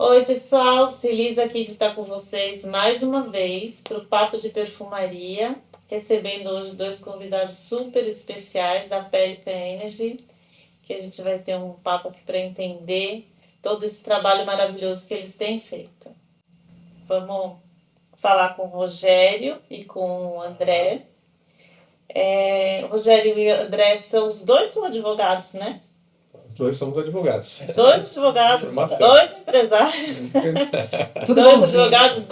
Oi, pessoal, feliz aqui de estar com vocês mais uma vez para o Papo de Perfumaria, recebendo hoje dois convidados super especiais da Pelican Energy, que a gente vai ter um papo aqui para entender todo esse trabalho maravilhoso que eles têm feito. Vamos falar com o Rogério e com o André. O Rogério e o André os dois são advogados, né? Os dois somos advogados. Dois advogados, dois empresários. Dois advogados,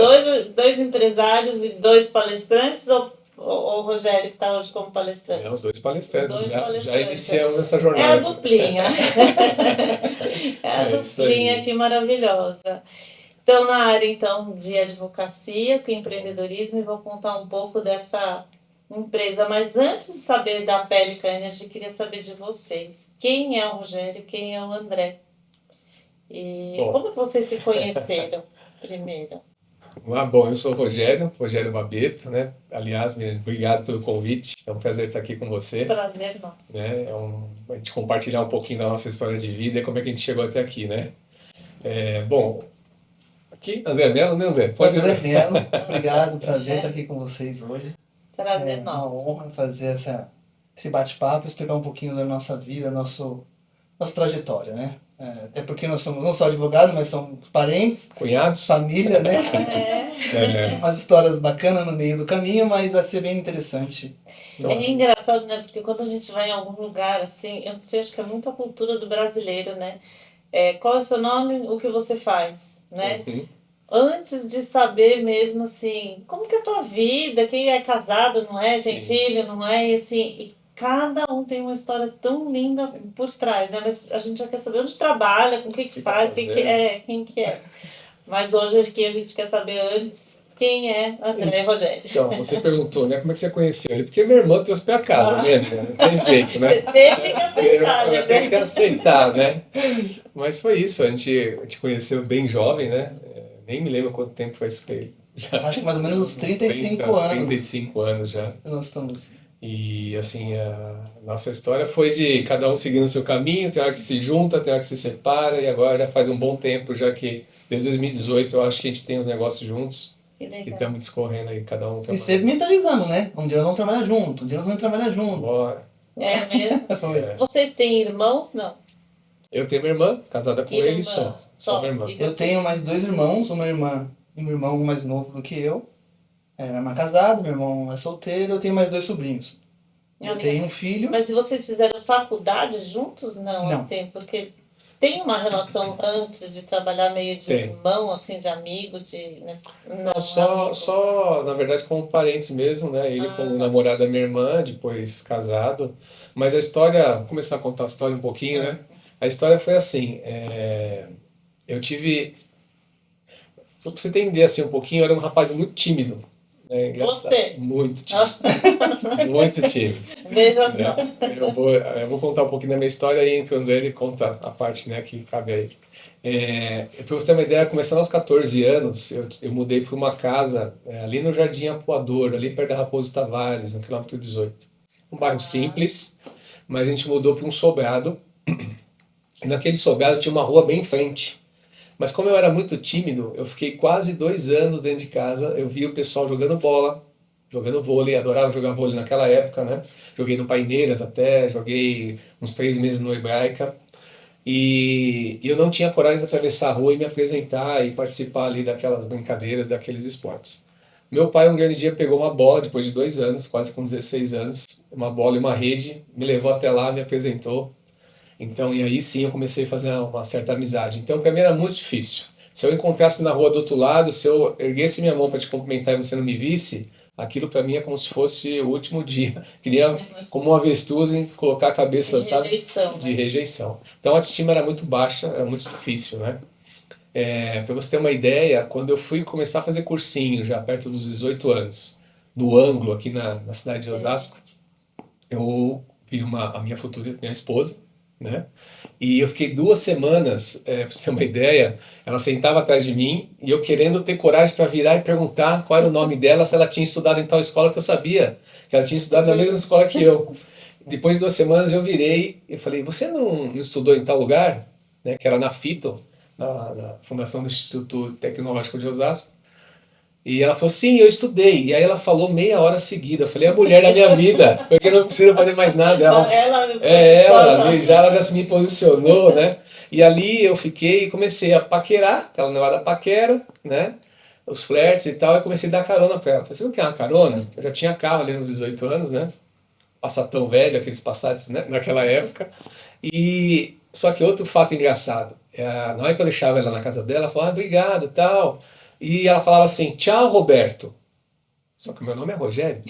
dois empresários e dois palestrantes, ou o Rogério que está hoje como palestrante? Não, dois palestrantes. Já Palestrantes. Iniciamos essa jornada. É a duplinha. É a duplinha, que maravilhosa. Então, na área então, de advocacia, com empreendedorismo, e vou contar um pouco dessa empresa. Mas antes de saber da Pelican Energy, queria saber de vocês. Quem é o Rogério e quem é o André? E como que vocês se conheceram primeiro? Bom, eu sou o Rogério Babeto, né? Aliás, obrigado pelo convite. É um prazer estar aqui com você. Prazer nosso. Né? A gente compartilhar um pouquinho da nossa história de vida e como é que a gente chegou até aqui, né? Aqui, André Mello, né, André? Pode André Mello, obrigado, prazer estar aqui com vocês hoje. Prazer nosso. Uma honra fazer esse bate-papo, explicar um pouquinho da nossa vida, nossa trajetória, né? Até porque nós somos não só advogados, mas somos parentes, cunhados, família, né? Umas histórias bacanas no meio do caminho, mas vai ser bem interessante. É engraçado, né? Porque quando a gente vai em algum lugar, assim, eu não sei, acho que é muito a cultura do brasileiro, né? Qual é o seu nome, o que você faz, né? Uhum. Antes de saber mesmo, assim, como que é a tua vida, quem é casado, não é? Tem filho, não é? E assim, cada um tem uma história tão linda por trás, né? Mas a gente já quer saber onde trabalha, com o que faz, quem que é. Mas hoje aqui a gente quer saber antes quem é André e Rogério. Então, você perguntou, né? Como é que você conheceu ele? Porque minha irmã trouxe pra cá, né? Não tem jeito, né? Você teve que aceitar, né? Tem que aceitar, né? Mas foi isso, a gente conheceu bem jovem, né? Nem me lembro quanto tempo foi isso aí. Acho que mais ou menos uns 35 anos. 35 anos já. Nós estamos... E assim, a nossa história foi de cada um seguindo o seu caminho, tem hora que se junta, tem hora que se separa, e agora faz um bom tempo, já que desde 2018 eu acho que a gente tem os negócios juntos. E estamos discorrendo aí, cada um. E sempre mentalizando, né? Um dia nós vamos trabalhar junto, um dia nós vamos trabalhar junto. Bora. É mesmo? Vocês têm irmãos? Não. Eu tenho uma irmã, casada com ele só minha irmã. Eu tenho mais dois irmãos, uma irmã e um irmão mais novo do que eu. Minha irmã é casada, meu irmão é solteiro, eu tenho mais dois sobrinhos. Eu tenho um filho. Mas vocês fizeram faculdade juntos? Não, assim, porque tem uma relação antes de trabalhar meio de irmão, assim, de amigo, de... Não, só, na verdade, como parentes mesmo, né? Ele como namorado da minha irmã, depois casado. Mas a história, vou começar a contar a história um pouquinho, né? A história foi assim, eu tive... Pra você entender assim um pouquinho, eu era um rapaz muito tímido. Você? Muito tímido. Muito tímido. Veja só. Eu vou contar um pouquinho da minha história e entrando ele conta a parte, né, que cabe a ele. Para você ter uma ideia, começando aos 14 anos, eu mudei para uma casa ali no Jardim Apoador, ali perto da Raposo Tavares, no quilômetro 18. Um bairro simples, mas a gente mudou para um sobrado. E naquele sobrado tinha uma rua bem em frente. Mas como eu era muito tímido, eu fiquei quase 2 anos dentro de casa, eu via o pessoal jogando bola, jogando vôlei, adorava jogar vôlei naquela época, né? Joguei no Paineiras até, joguei uns 3 meses no Hebraica, e eu não tinha coragem de atravessar a rua e me apresentar e participar ali daquelas brincadeiras, daqueles esportes. Meu pai um grande dia pegou uma bola, depois de 2 anos, quase com 16 anos, uma bola e uma rede, me levou até lá, me apresentou. Então, e aí sim eu comecei a fazer uma certa amizade. Então, para mim era muito difícil. Se eu encontrasse na rua do outro lado, se eu erguesse minha mão para te cumprimentar e você não me visse, aquilo para mim é como se fosse o último dia. Queria, como um avestruz, colocar a cabeça, de rejeição. Então, a autoestima era muito baixa, era muito difícil, né? Para você ter uma ideia, quando eu fui começar a fazer cursinho, já perto dos 18 anos, no Ângulo, aqui na cidade de Osasco, eu vi a minha futura, minha esposa, né? E eu fiquei 2 semanas, pra você ter uma ideia, ela sentava atrás de mim e eu querendo ter coragem para virar e perguntar qual era o nome dela, se ela tinha estudado em tal escola, que eu sabia que ela tinha estudado na mesma escola que eu. Depois de 2 semanas eu virei e falei, você não estudou em tal lugar? Né, que era na Fito. na fundação do Instituto Tecnológico de Osasco. E ela falou, sim, eu estudei. E aí ela falou meia hora seguida. Eu falei, é a mulher da minha vida, porque eu não preciso fazer mais nada. Ela já se me posicionou, né? E ali eu fiquei e comecei a paquerar, aquela negócio da paquera, né? Os flertes e tal, e comecei a dar carona pra ela. Falei, você não quer uma carona? Eu já tinha carro ali nos 18 anos, né? Passatão velho, aqueles Passats, né? Naquela época. E só que outro fato engraçado, na hora que eu deixava ela na casa dela, ela falava, obrigado, tal. E ela falava assim, tchau, Roberto. Só que o meu nome é Rogério.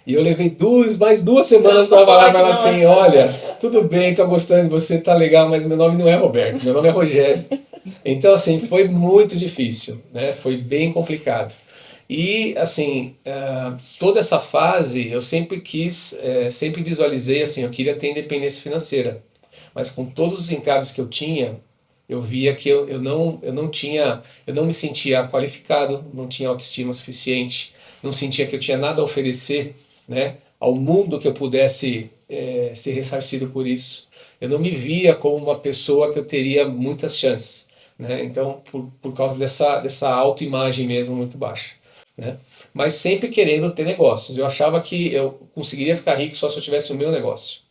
E eu levei mais 2 semanas para falar para ela assim, olha, tudo bem, tô gostando de você, tá legal, mas meu nome não é Roberto, meu nome é Rogério. Então, assim, foi muito difícil, né? Foi bem complicado. E, assim, toda essa fase eu sempre quis, sempre visualizei, assim, eu queria ter independência financeira. Mas com todos os entraves que eu tinha, eu via que eu não me sentia qualificado, não tinha autoestima suficiente, não sentia que eu tinha nada a oferecer, né, ao mundo que eu pudesse ser ressarcido por isso. Eu não me via como uma pessoa que eu teria muitas chances, né? Então, por causa dessa autoimagem mesmo muito baixa, né? Mas sempre querendo ter negócios. Eu achava que eu conseguiria ficar rico só se eu tivesse o meu negócio.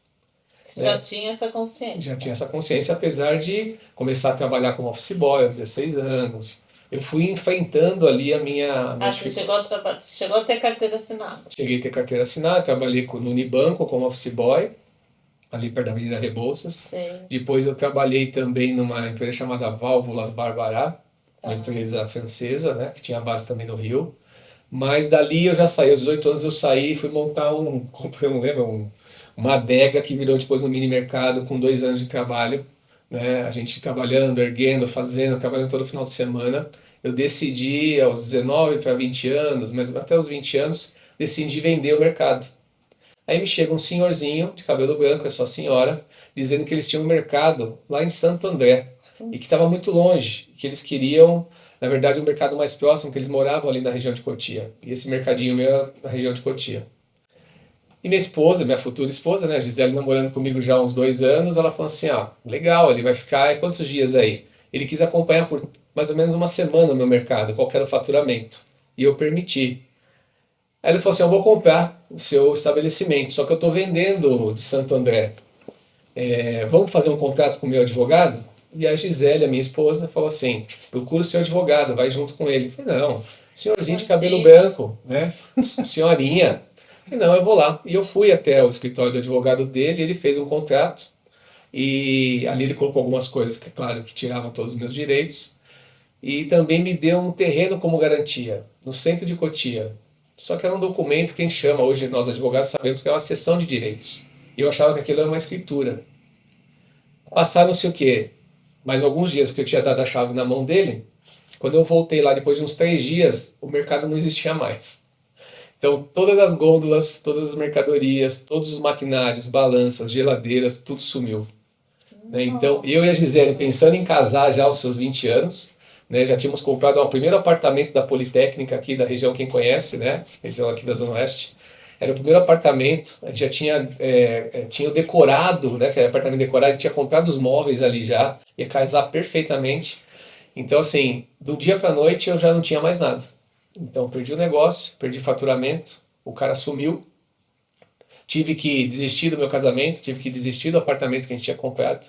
Você já tinha essa consciência? Já tinha essa consciência, apesar de começar a trabalhar como office boy aos 16 anos. Eu fui enfrentando ali a minha... Você chegou a ter carteira assinada? Cheguei a ter carteira assinada, trabalhei no Unibanco como office boy, ali perto da Avenida Rebouças. Sim. Depois eu trabalhei também numa empresa chamada Válvulas Barbará, uma empresa francesa, né, que tinha base também no Rio. Mas dali eu já saí, aos 18 anos eu saí e fui montar eu não lembro, uma adega que virou depois um mini mercado com 2 anos de trabalho, né? A gente trabalhando, erguendo, fazendo, trabalhando todo final de semana. Eu decidi aos 19 para 20 anos, mas até os 20 anos, decidi vender o mercado. Aí me chega um senhorzinho de cabelo branco, é sua senhora, dizendo que eles tinham um mercado lá em Santo André e que estava muito longe, que eles queriam, na verdade, um mercado mais próximo, que eles moravam ali na região de Cotia. E esse mercadinho meu é na região de Cotia. E minha esposa, minha futura esposa, né, a Gisele, namorando comigo já há uns 2 anos, ela falou assim, legal, ele vai ficar quantos dias aí? Ele quis acompanhar por mais ou menos uma semana o meu mercado, qual que era o faturamento. E eu permiti. Aí ele falou assim, eu vou comprar o seu estabelecimento, só que eu estou vendendo de Santo André. Vamos fazer um contrato com o meu advogado? E a Gisele, a minha esposa, falou assim, procura o seu advogado, vai junto com ele. Eu falei, não, senhorzinho de cabelo branco, né? Senhorinha. Não, eu vou lá. E eu fui até o escritório do advogado dele, ele fez um contrato, e ali ele colocou algumas coisas que, claro, que tiravam todos os meus direitos, e também me deu um terreno como garantia, no centro de Cotia. Só que era um documento que a gente chama, hoje nós advogados sabemos que é uma cessão de direitos. E eu achava que aquilo era uma escritura. Passaram-se o quê? Mais alguns dias que eu tinha dado a chave na mão dele, quando eu voltei lá depois de uns 3 dias, o mercado não existia mais. Então, todas as gôndolas, todas as mercadorias, todos os maquinários, balanças, geladeiras, tudo sumiu. Né? Então, eu e a Gisele, pensando em casar já aos seus 20 anos, né, já tínhamos comprado o primeiro apartamento da Politécnica aqui da região, quem conhece, né, região aqui da Zona Oeste. Era o primeiro apartamento, a gente já tinha decorado, né, que era apartamento decorado, a gente tinha comprado os móveis ali já, ia casar perfeitamente. Então, assim, do dia para a noite eu já não tinha mais nada. Então, perdi o negócio, perdi faturamento, o cara sumiu, tive que desistir do meu casamento, tive que desistir do apartamento que a gente tinha comprado,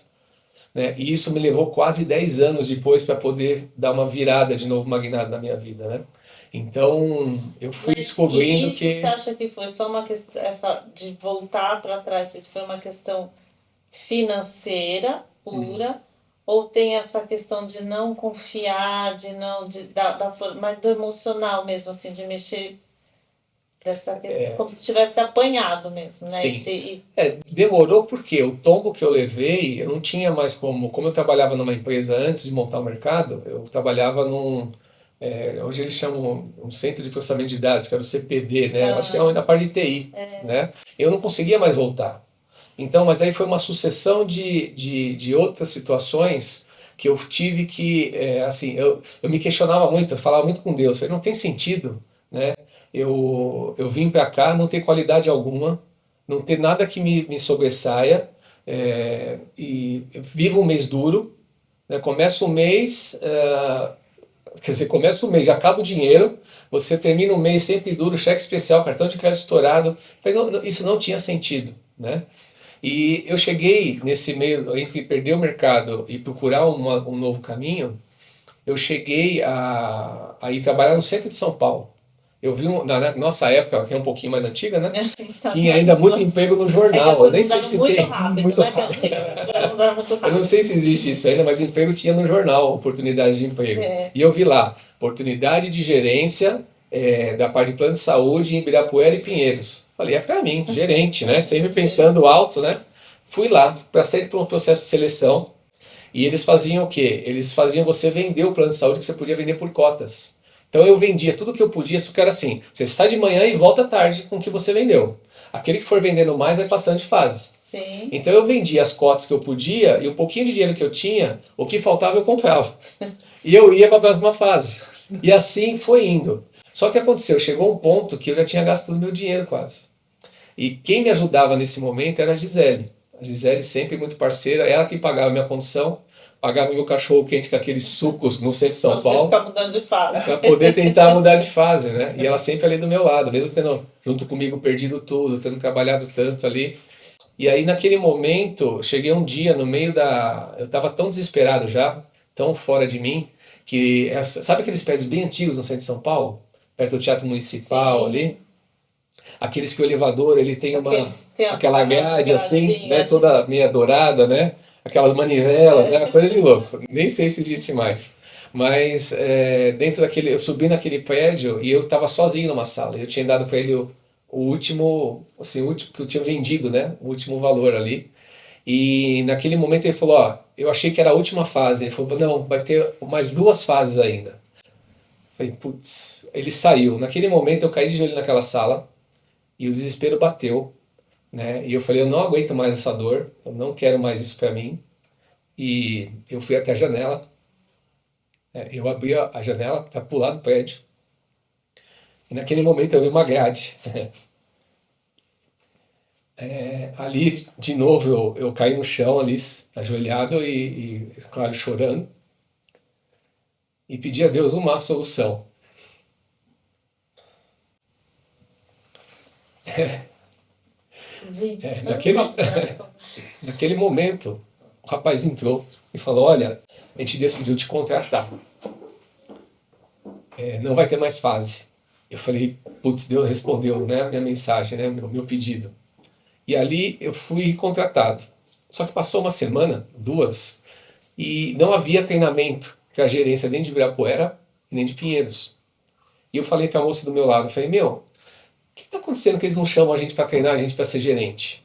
né? E isso me levou quase 10 anos depois para poder dar uma virada de novo magnata na minha vida, né? Então, eu fui descobrindo que... Você acha que foi só uma questão, essa de voltar para trás, isso foi uma questão financeira pura, ou tem essa questão de não confiar, mas do emocional mesmo, assim, de mexer dessa questão, como se tivesse apanhado mesmo, né? Sim. Demorou porque o tombo que eu levei, eu não tinha mais como eu trabalhava numa empresa antes de montar o mercado, eu trabalhava hoje eles chamam um centro de processamento de dados, que era o CPD, né? Eu acho que é na parte de TI, né? Eu não conseguia mais voltar. Então, mas aí foi uma sucessão de outras situações que eu tive que, assim, eu me questionava muito, eu falava muito com Deus, eu falei, não tem sentido, né? Eu vim para cá, não ter qualidade alguma, não ter nada que me sobressaia, e vivo um mês duro, né? Começa o mês, quer dizer, começa o mês, já acaba o dinheiro, você termina o mês sempre duro, cheque especial, cartão de crédito estourado. Falei, isso não tinha sentido, né? E eu cheguei nesse meio, entre perder o mercado e procurar um novo caminho, eu cheguei a ir trabalhar no centro de São Paulo. Eu vi, na nossa época, que é um pouquinho mais antiga, né? Então, Tinha ainda muito emprego no é que jornal. as Eu coisas nem sei mudaram se muito tem. rápido, muito né? As coisas mudaram muito Eu não rápido. sei se existe isso ainda, mas emprego tinha no jornal, oportunidade de emprego. É. E eu vi lá, oportunidade de gerência da parte de plano de saúde em Ibirapuera e Pinheiros. Falei, é pra mim, gerente, né? Sempre pensando alto, né? Fui lá, passei por um processo de seleção. E eles faziam o quê? Eles faziam você vender o plano de saúde que você podia vender por cotas. Então eu vendia tudo que eu podia, só que era assim, você sai de manhã e volta à tarde com o que você vendeu. Aquele que for vendendo mais vai passando de fase. Sim. Então eu vendia as cotas que eu podia e um pouquinho de dinheiro que eu tinha, o que faltava eu comprava. E eu ia para a próxima fase. E assim foi indo. Só que aconteceu, chegou um ponto que eu já tinha gasto todo o meu dinheiro quase. E quem me ajudava nesse momento era a Gisele. A Gisele sempre muito parceira, ela que pagava a minha condução, pagava meu cachorro quente com aqueles sucos no centro de São Pra você Paulo, ficar mudando de fase. para poder tentar mudar de fase, né? E ela sempre ali do meu lado, mesmo tendo junto comigo perdido tudo, tendo trabalhado tanto ali. E aí naquele momento, cheguei um dia no meio da... Eu estava tão desesperado já, tão fora de mim, que... Sabe aqueles prédios bem antigos no centro de São Paulo? Perto do Teatro Municipal Sim. ali? Aqueles que o elevador ele tem Tem aquela grade assim, gradinha, né, né? toda meia dourada, né? Aquelas manivelas, né? Uma coisa de louco. Nem sei se existe mais. Mas dentro daquele, eu subi naquele prédio e eu estava sozinho numa sala. Eu tinha dado para ele o último, assim, o último que eu tinha vendido, né? O último valor ali. E naquele momento ele falou, ó, eu achei que era a última fase. Ele falou, não, vai ter mais 2 fases ainda. Falei, putz, ele saiu. Naquele momento eu caí de joelho naquela sala e o desespero bateu, né? E eu falei, eu não aguento mais essa dor, eu não quero mais isso para mim. E eu fui até a janela, eu abri a janela para pular do prédio. E naquele momento eu vi uma grade. Ali, de novo, eu caí no chão ali, ajoelhado claro, chorando. E pedi a Deus uma solução. Naquele, naquele momento, o rapaz entrou e falou, olha, a gente decidiu te contratar. Não vai ter mais fase. Eu falei, putz, Deus respondeu, né, a minha mensagem, né, meu pedido. E ali eu fui contratado. Só que passou uma semana, 2, e não havia treinamento para a gerência nem de Ibirapuera e nem de Pinheiros. E eu falei para a moça do meu lado, eu falei, meu, o que está acontecendo que eles não chamam a gente para treinar, a gente para ser gerente?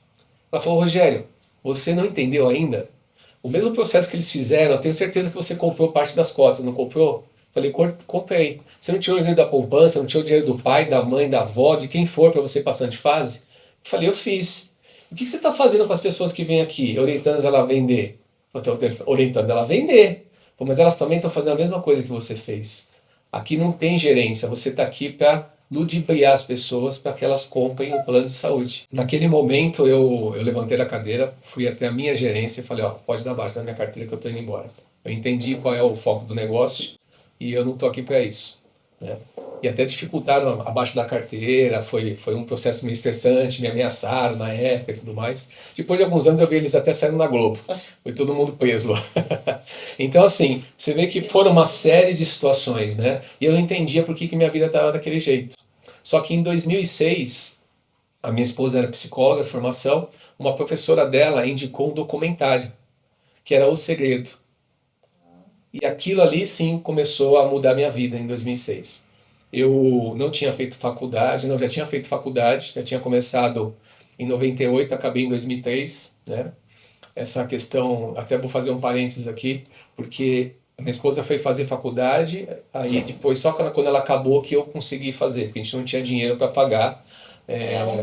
Ela falou, Rogério, você não entendeu ainda? O mesmo processo que eles fizeram, eu tenho certeza que você comprou parte das cotas, não comprou? Falei, comprei. Você não tirou o dinheiro da poupança, não tirou o dinheiro do pai, da mãe, da avó, de quem for para você passando de fase? Falei, eu fiz. O que você está fazendo com as pessoas que vêm aqui, orientando ela a vender? Eu estou orientando ela a vender. Pô, mas elas também estão fazendo a mesma coisa que você fez. Aqui não tem gerência, você está aqui para ludibriar as pessoas para que elas comprem o plano de saúde. Naquele momento eu levantei da cadeira, fui até a minha gerência e falei, ó, pode dar baixa na minha carteira que eu estou indo embora. Eu entendi qual é o foco do negócio e eu não estou aqui para isso, né? E até dificultaram abaixo da carteira, foi um processo meio estressante, me ameaçaram na época e tudo mais. Depois de alguns anos eu vi eles até saindo na Globo, foi todo mundo preso lá. Então assim, você vê que foram uma série de situações, né? E eu não entendia por que minha vida estava daquele jeito. Só que em 2006, a minha esposa era psicóloga de formação, uma professora dela indicou um documentário, que era O Segredo. E aquilo ali sim começou a mudar minha vida em 2006. Eu não tinha feito faculdade, não, já tinha feito faculdade, já tinha começado em 98, acabei em 2003, né? Essa questão, até vou fazer um parênteses aqui, porque minha esposa foi fazer faculdade, aí depois só quando ela acabou que eu consegui fazer, porque a gente não tinha dinheiro para pagar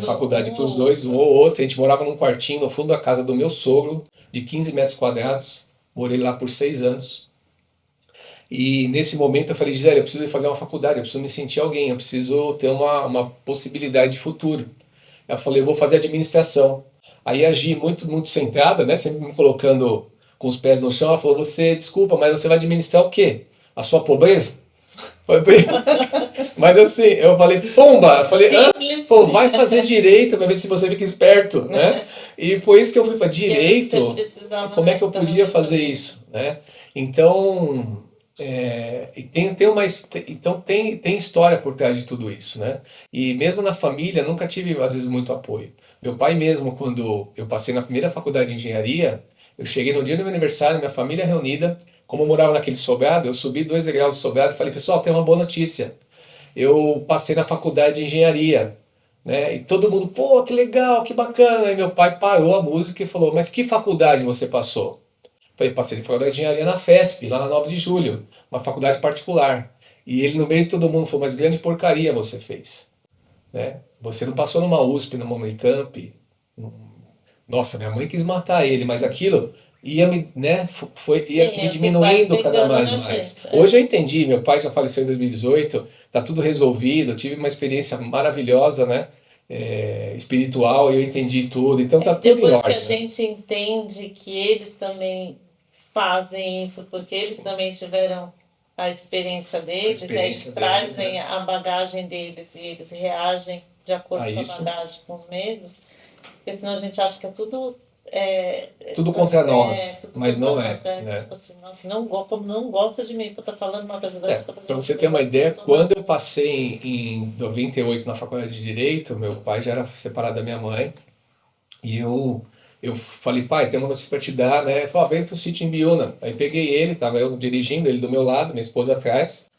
faculdade para os dois, um ou outro. A gente morava num quartinho no fundo da casa do meu sogro, de 15 metros quadrados, morei lá por 6 anos. E nesse momento eu falei, Gisele, eu preciso fazer uma faculdade, eu preciso me sentir alguém, eu preciso ter uma possibilidade de futuro. Eu falei, eu vou fazer administração. Aí agi muito centrada, né, sempre me colocando com os pés no chão, ela falou, desculpa, mas você vai administrar o quê? A sua pobreza? Mas assim, eu falei, pomba, eu falei, pô, vai fazer direito pra ver se você fica esperto, né? E foi isso que eu fui fazer, direito, como é que eu podia fazer isso, né? Então, tem história por trás de tudo isso, né? E mesmo na família, nunca tive, às vezes, muito apoio. Meu pai mesmo, quando eu passei na primeira faculdade de engenharia, eu cheguei no dia do meu aniversário, minha família reunida, como eu morava naquele sobrado, eu subi 2 degraus do sobrado e falei, pessoal, tem uma boa notícia. Eu passei na faculdade de engenharia, né? E todo mundo, pô, que legal, que bacana. Aí meu pai parou a música e falou, mas que faculdade você passou? Eu falei, passei na faculdade de engenharia na FESP, lá na 9 de Julho, uma faculdade particular. E ele, no meio de todo mundo, falou, mas grande porcaria você fez, né? Você não passou numa USP, numa Unicamp. Nossa, minha mãe quis matar ele, mas aquilo ia me, né, ia Sim, me é o que vai diminuindo cada pegando mais na e mais. gente. Hoje eu entendi, meu pai já faleceu em 2018, tá tudo resolvido, tive uma experiência maravilhosa, né, espiritual, e eu entendi tudo, então tá tudo em Depois que a ordem, né? gente entende que eles também fazem isso, porque eles também tiveram a experiência deles, né? Eles Experiência deles, trazem né? a bagagem deles e eles reagem de acordo Ah, com a isso. bagagem, com os medos, porque senão a gente acha que é tudo Tudo contra nós, tudo mas contra não é, nós, né? né? Tipo assim, nossa, como não gosta de mim por estar falando uma coisa dessa, tô Para fazendo você um ter uma negócio ideia, isso, quando eu passei em 98 na faculdade de Direito, meu pai já era separado da minha mãe, e eu falei, pai, tem uma notícia para te dar, né? Ele falou, vem pro sítio em Biúna. Aí peguei ele, tava eu dirigindo, ele do meu lado, minha esposa atrás.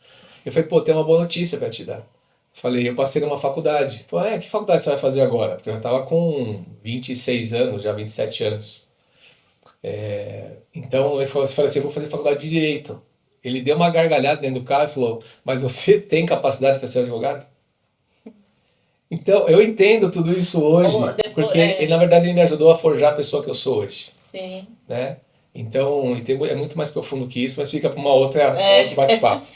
Eu falei, pô, tem uma boa notícia para te dar. Falei, eu passei numa faculdade. Ele falou, que faculdade você vai fazer agora? Porque eu tava com 26 anos, já 27 anos. Então ele falou assim, eu vou fazer faculdade de Direito. Ele deu uma gargalhada dentro do carro e falou, mas você tem capacidade para ser advogado? Então, eu entendo tudo isso hoje, Depois, porque ele, na verdade, ele me ajudou a forjar a pessoa que eu sou hoje, sim. né? Então, é muito mais profundo que isso, mas fica para uma outro bate-papo.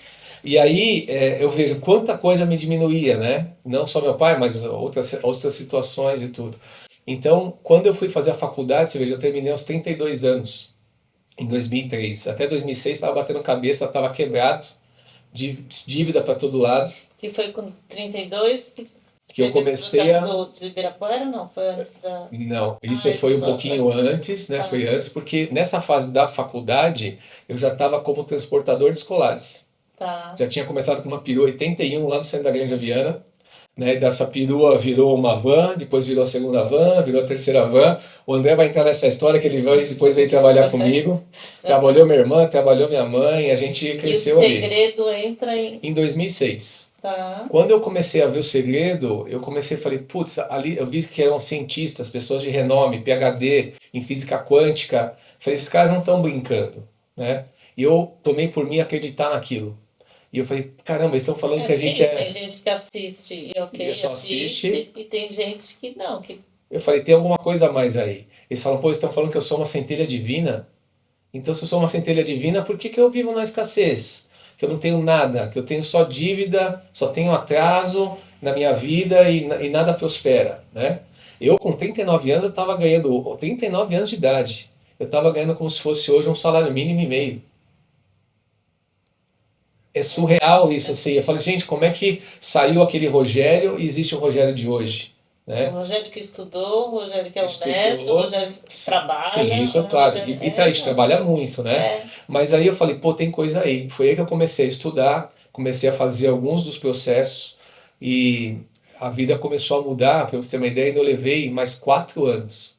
E aí, eu vejo quanta coisa me diminuía, né? Não só meu pai, mas outras situações e tudo. Então, quando eu fui fazer a faculdade, você veja, eu terminei aos 32 anos, em 2003. Até 2006 estava batendo cabeça, estava quebrado, dívida para todo lado. Que foi com 32 Que eu comecei a... de Ibirapuera, não? Foi antes da... Não, isso foi um pouquinho antes, né? Tá. Foi antes, porque nessa fase da faculdade eu já estava como transportador de escolares. Tá. Já tinha começado com uma perua 81 lá no centro da Grande Viana, né? E dessa perua virou uma van, depois virou a segunda van, virou a terceira van. O André vai entrar nessa história que ele depois veio trabalhar comigo. Trabalhou minha irmã, trabalhou minha mãe, a gente cresceu ali. E o segredo entra em 2006. Tá. Quando eu comecei a ver o segredo, eu comecei a falei, putz, ali eu vi que eram cientistas, pessoas de renome, PhD em física quântica. Falei, esses caras não estão brincando, né? E eu tomei por mim acreditar naquilo. E eu falei, caramba, eles estão falando que a gente Tem gente que assiste e ok, só assiste. e tem gente que não. Que... Eu falei, tem alguma coisa a mais aí. Eles falam, pô, eles estão falando que eu sou uma centelha divina. Então, se eu sou uma centelha divina, por que eu vivo na escassez? Que eu não tenho nada, que eu tenho só dívida, só tenho atraso na minha vida e nada prospera, né? Eu, com 39 anos, eu estava ganhando, 39 anos de idade, eu estava ganhando como se fosse hoje um salário mínimo e meio. É surreal isso, assim. Eu falei, gente, como é que saiu aquele Rogério e existe o Rogério de hoje? Né? O Rogério que estudou, o Rogério que é honesto, o Rogério que trabalha. Sim, isso é claro. Rogério... E Thaís trabalha muito, né? Mas aí eu falei, pô, tem coisa aí. Foi aí que eu comecei a estudar, comecei a fazer alguns dos processos e a vida começou a mudar, para você ter uma ideia, e eu levei mais 4 anos.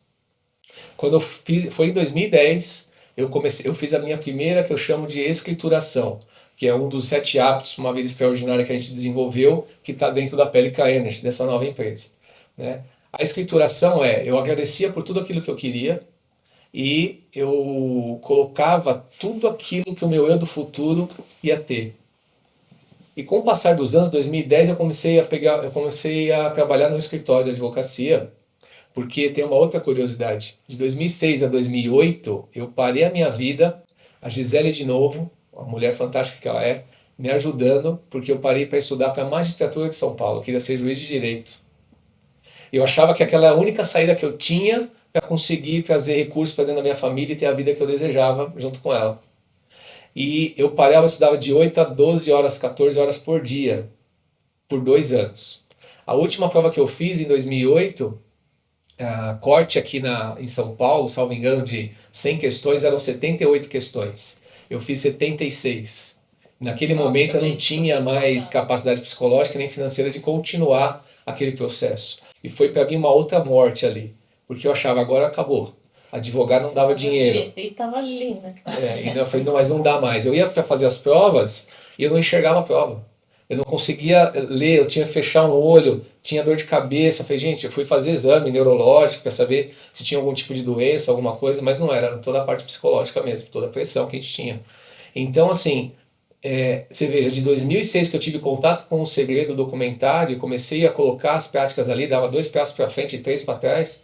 Quando eu fiz, foi em 2010, eu fiz a minha primeira, que eu chamo de escrituração, que é um dos 7 hábitos, uma vida extraordinária que a gente desenvolveu, que está dentro da Pelican Energy, dessa nova empresa. Né? A escrituração eu agradecia por tudo aquilo que eu queria e eu colocava tudo aquilo que o meu eu do futuro ia ter. E com o passar dos anos, 2010, eu comecei a trabalhar no escritório de advocacia, porque tem uma outra curiosidade. De 2006 a 2008, eu parei a minha vida, a Gisele de novo, a mulher fantástica que ela é, me ajudando, porque eu parei para estudar para a magistratura de São Paulo, eu queria ser juiz de direito. Eu achava que aquela era a única saída que eu tinha para conseguir trazer recursos para dentro da minha família e ter a vida que eu desejava junto com ela. E eu parava, eu estudava de 8 a 12 horas, 14 horas por dia, por 2 anos. A última prova que eu fiz em 2008, a corte aqui em São Paulo, salvo engano, de 100 questões, eram 78 questões. Eu fiz 76. Naquele momento eu não tinha mais capacidade psicológica nem financeira de continuar aquele processo. E foi para mim uma outra morte ali, porque eu achava, agora acabou. Advogado não dava dinheiro. E tava ali, né? Então eu falei, não, mas não dá mais. Eu ia para fazer as provas e eu não enxergava a prova. Eu não conseguia ler, eu tinha que fechar um olho, tinha dor de cabeça. Falei, gente, eu fui fazer exame neurológico para saber se tinha algum tipo de doença, alguma coisa, mas não era toda a parte psicológica mesmo, toda a pressão que a gente tinha. Então, assim, você veja, de 2006 que eu tive contato com o Segredo documentário, comecei a colocar as práticas ali, dava 2 passos para frente e 3 para trás,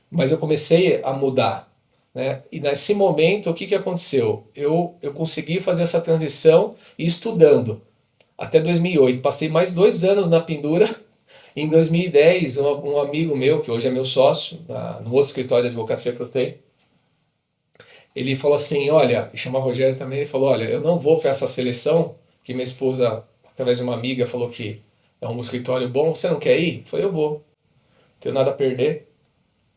mas eu comecei a mudar, né? E nesse momento, o que aconteceu? Eu consegui fazer essa transição estudando. Até 2008, passei mais 2 anos na pendura. Em 2010, um amigo meu, que hoje é meu sócio, no outro escritório de advocacia que eu tenho, ele falou assim, olha, e chama Rogério também, ele falou, olha, eu não vou para essa seleção, que minha esposa, através de uma amiga, falou que é um escritório bom, você não quer ir? Eu falei, eu vou, não tenho nada a perder.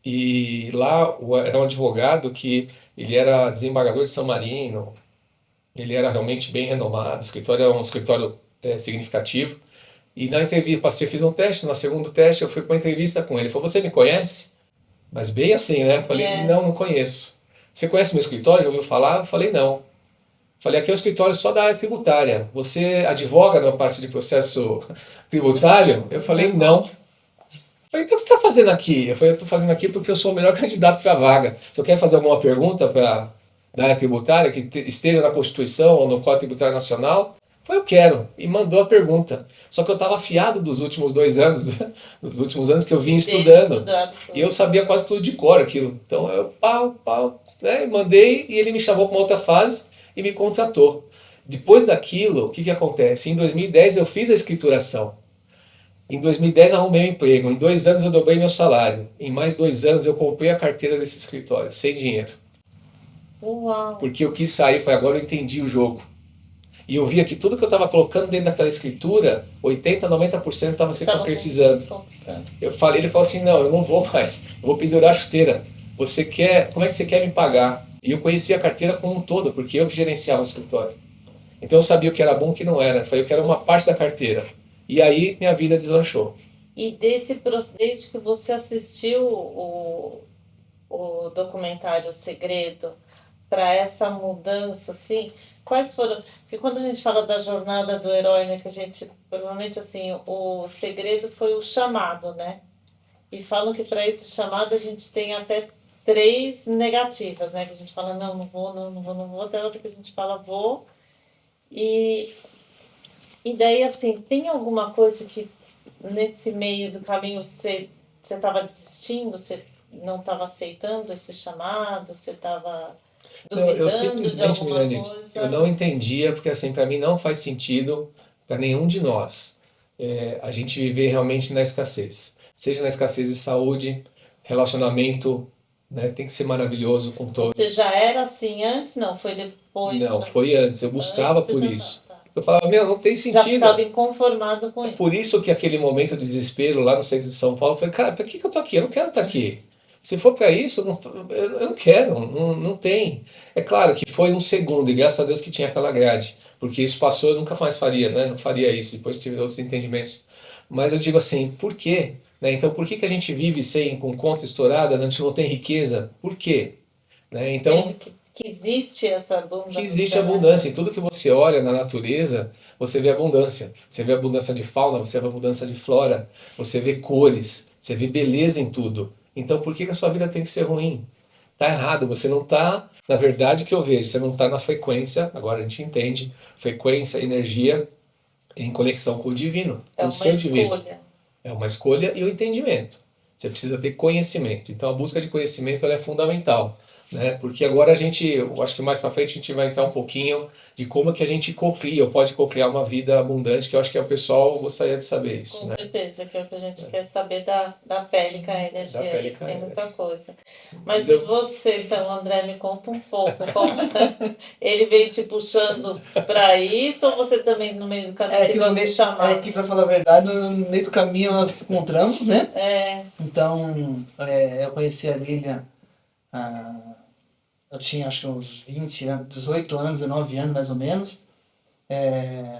E lá era um advogado que ele era desembargador de São Marino, ele era realmente bem renomado, o escritório é um escritório significativo. E na entrevista, fiz um teste, no segundo teste eu fui para uma entrevista com ele. Ele falou, você me conhece? Mas bem assim, né? Eu falei, não, não conheço. Você conhece meu escritório? Já ouviu falar? Eu falei, não. Falei, aqui é um escritório só da área tributária. Você advoga na parte de processo tributário? Eu falei, não. Eu falei, então o que você está fazendo aqui? Eu falei, eu estou fazendo aqui porque eu sou o melhor candidato para a vaga. Se eu quer fazer alguma pergunta da área tributária que esteja na Constituição ou no Código Tributário Nacional, eu quero. E mandou a pergunta. Só que eu estava afiado dos últimos 2 anos, dos últimos anos que eu vim estudando. E eu sabia quase tudo de cor aquilo. Então eu né, mandei e ele me chamou para uma outra fase e me contratou. Depois daquilo, o que acontece? Em 2010 eu fiz a escrituração. Em 2010 arrumei um emprego. Em 2 anos eu dobrei meu salário. Em mais 2 anos eu comprei a carteira desse escritório, sem dinheiro. Uau. Porque eu quis sair, foi agora eu entendi o jogo. E eu via que tudo que eu estava colocando dentro daquela escritura, 80%, 90% estava se concretizando. Ele falou assim, não, eu não vou mais, eu vou pendurar a chuteira. Como é que você quer me pagar? E eu conhecia a carteira como um todo, porque eu que gerenciava o escritório. Então eu sabia o que era bom e o que não era. Eu falei, eu quero uma parte da carteira. E aí minha vida deslanchou. E desde que você assistiu o documentário O Segredo, para essa mudança, assim, quais foram... Porque quando a gente fala da jornada do herói, né, que a gente, provavelmente, assim, o segredo foi o chamado, né? E falam que para esse chamado a gente tem até 3 negativas, né? Que a gente fala, não vou, não vou, não vou. Até outra que a gente fala, vou. E daí, assim, tem alguma coisa que nesse meio do caminho você estava desistindo, você não estava aceitando esse chamado, você estava... Eu simplesmente, Milene, eu não entendia, porque assim, para mim não faz sentido para nenhum de nós a gente viver realmente na escassez. Seja na escassez de saúde, relacionamento, né, tem que ser maravilhoso com todos. Você já era assim antes? Não, foi depois? Não, foi antes, eu buscava por isso. Eu falava, não tem sentido. Já ficava inconformado com isso. Por isso que aquele momento de desespero lá no centro de São Paulo, eu falei, cara, para que eu tô aqui? Eu não quero estar aqui. Se for para isso, eu não quero, não tem. É claro que foi um segundo, e graças a Deus que tinha aquela grade, porque isso passou, eu nunca mais faria, né? Não faria isso, depois tive outros entendimentos. Mas eu digo assim, por quê? Né? Então, por que a gente vive com conta estourada, a gente não tem riqueza? Por quê? Né? Então, que existe essa abundância. Que existe abundância. Em tudo que você olha na natureza, você vê abundância. Você vê abundância de fauna, você vê abundância de flora, você vê cores, você vê beleza em tudo. Então por que a sua vida tem que ser ruim? Tá errado, você não tá, na verdade o que eu vejo, você não tá na frequência, agora a gente entende, frequência, energia em conexão com o divino, com o seu divino. É uma escolha e o entendimento. Você precisa ter conhecimento. Então a busca de conhecimento ela é fundamental. né? Porque agora eu acho que mais para frente a gente vai entrar um pouquinho de como que a gente cocria, ou pode cocriar uma vida abundante, que eu acho que o pessoal gostaria de saber isso, Com né? certeza, que é o que a gente quer saber da Pélica Energy, Da aí, Pélica tem Energy. muita coisa. Mas Mas de eu- você, então, André, me conta um pouco. Ele veio te puxando para isso ou você também no meio do caminho teve algum É chamado? que, pra falar a verdade, no meio do caminho nós nos encontramos, né? É, Então, eu conheci a Lilian, ah, eu tinha acho que uns 20 anos, 18 anos, 19 anos mais ou menos.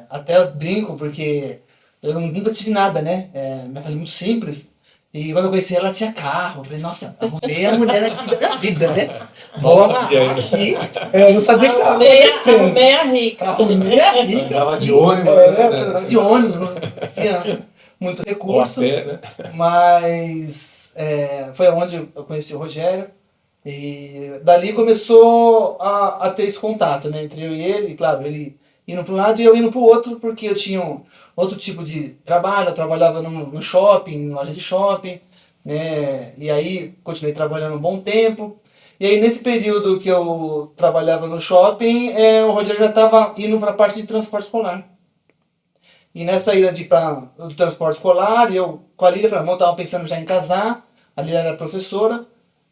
Até eu brinco porque eu nunca tive nada, né? Minha família é muito simples. E quando eu conheci ela, ela tinha carro. Eu falei, nossa, arrumei a mulher aqui da minha vida, né? Vou Nossa, amarrar e aí? aqui. Eu não sabia o que estava arrumei, acontecendo. arrumei a rica. Arrumei a rica. Andava aqui. de ônibus, É, né? eu andava de ônibus, não tinha muito Ou a recurso. pé, né? Mas foi onde eu conheci o Rogério. E dali começou a ter esse contato, né, entre eu e ele. E, claro, ele indo para um lado e eu indo para o outro, porque eu tinha outro tipo de trabalho. Eu trabalhava no shopping, em loja de shopping, né, e aí continuei trabalhando um bom tempo. E aí nesse período que eu trabalhava no shopping, o Rogério já estava indo para a parte de transporte escolar. E nessa ida para o transporte escolar, eu com a Lília, falei, eu estava pensando já em casar. A Lília era professora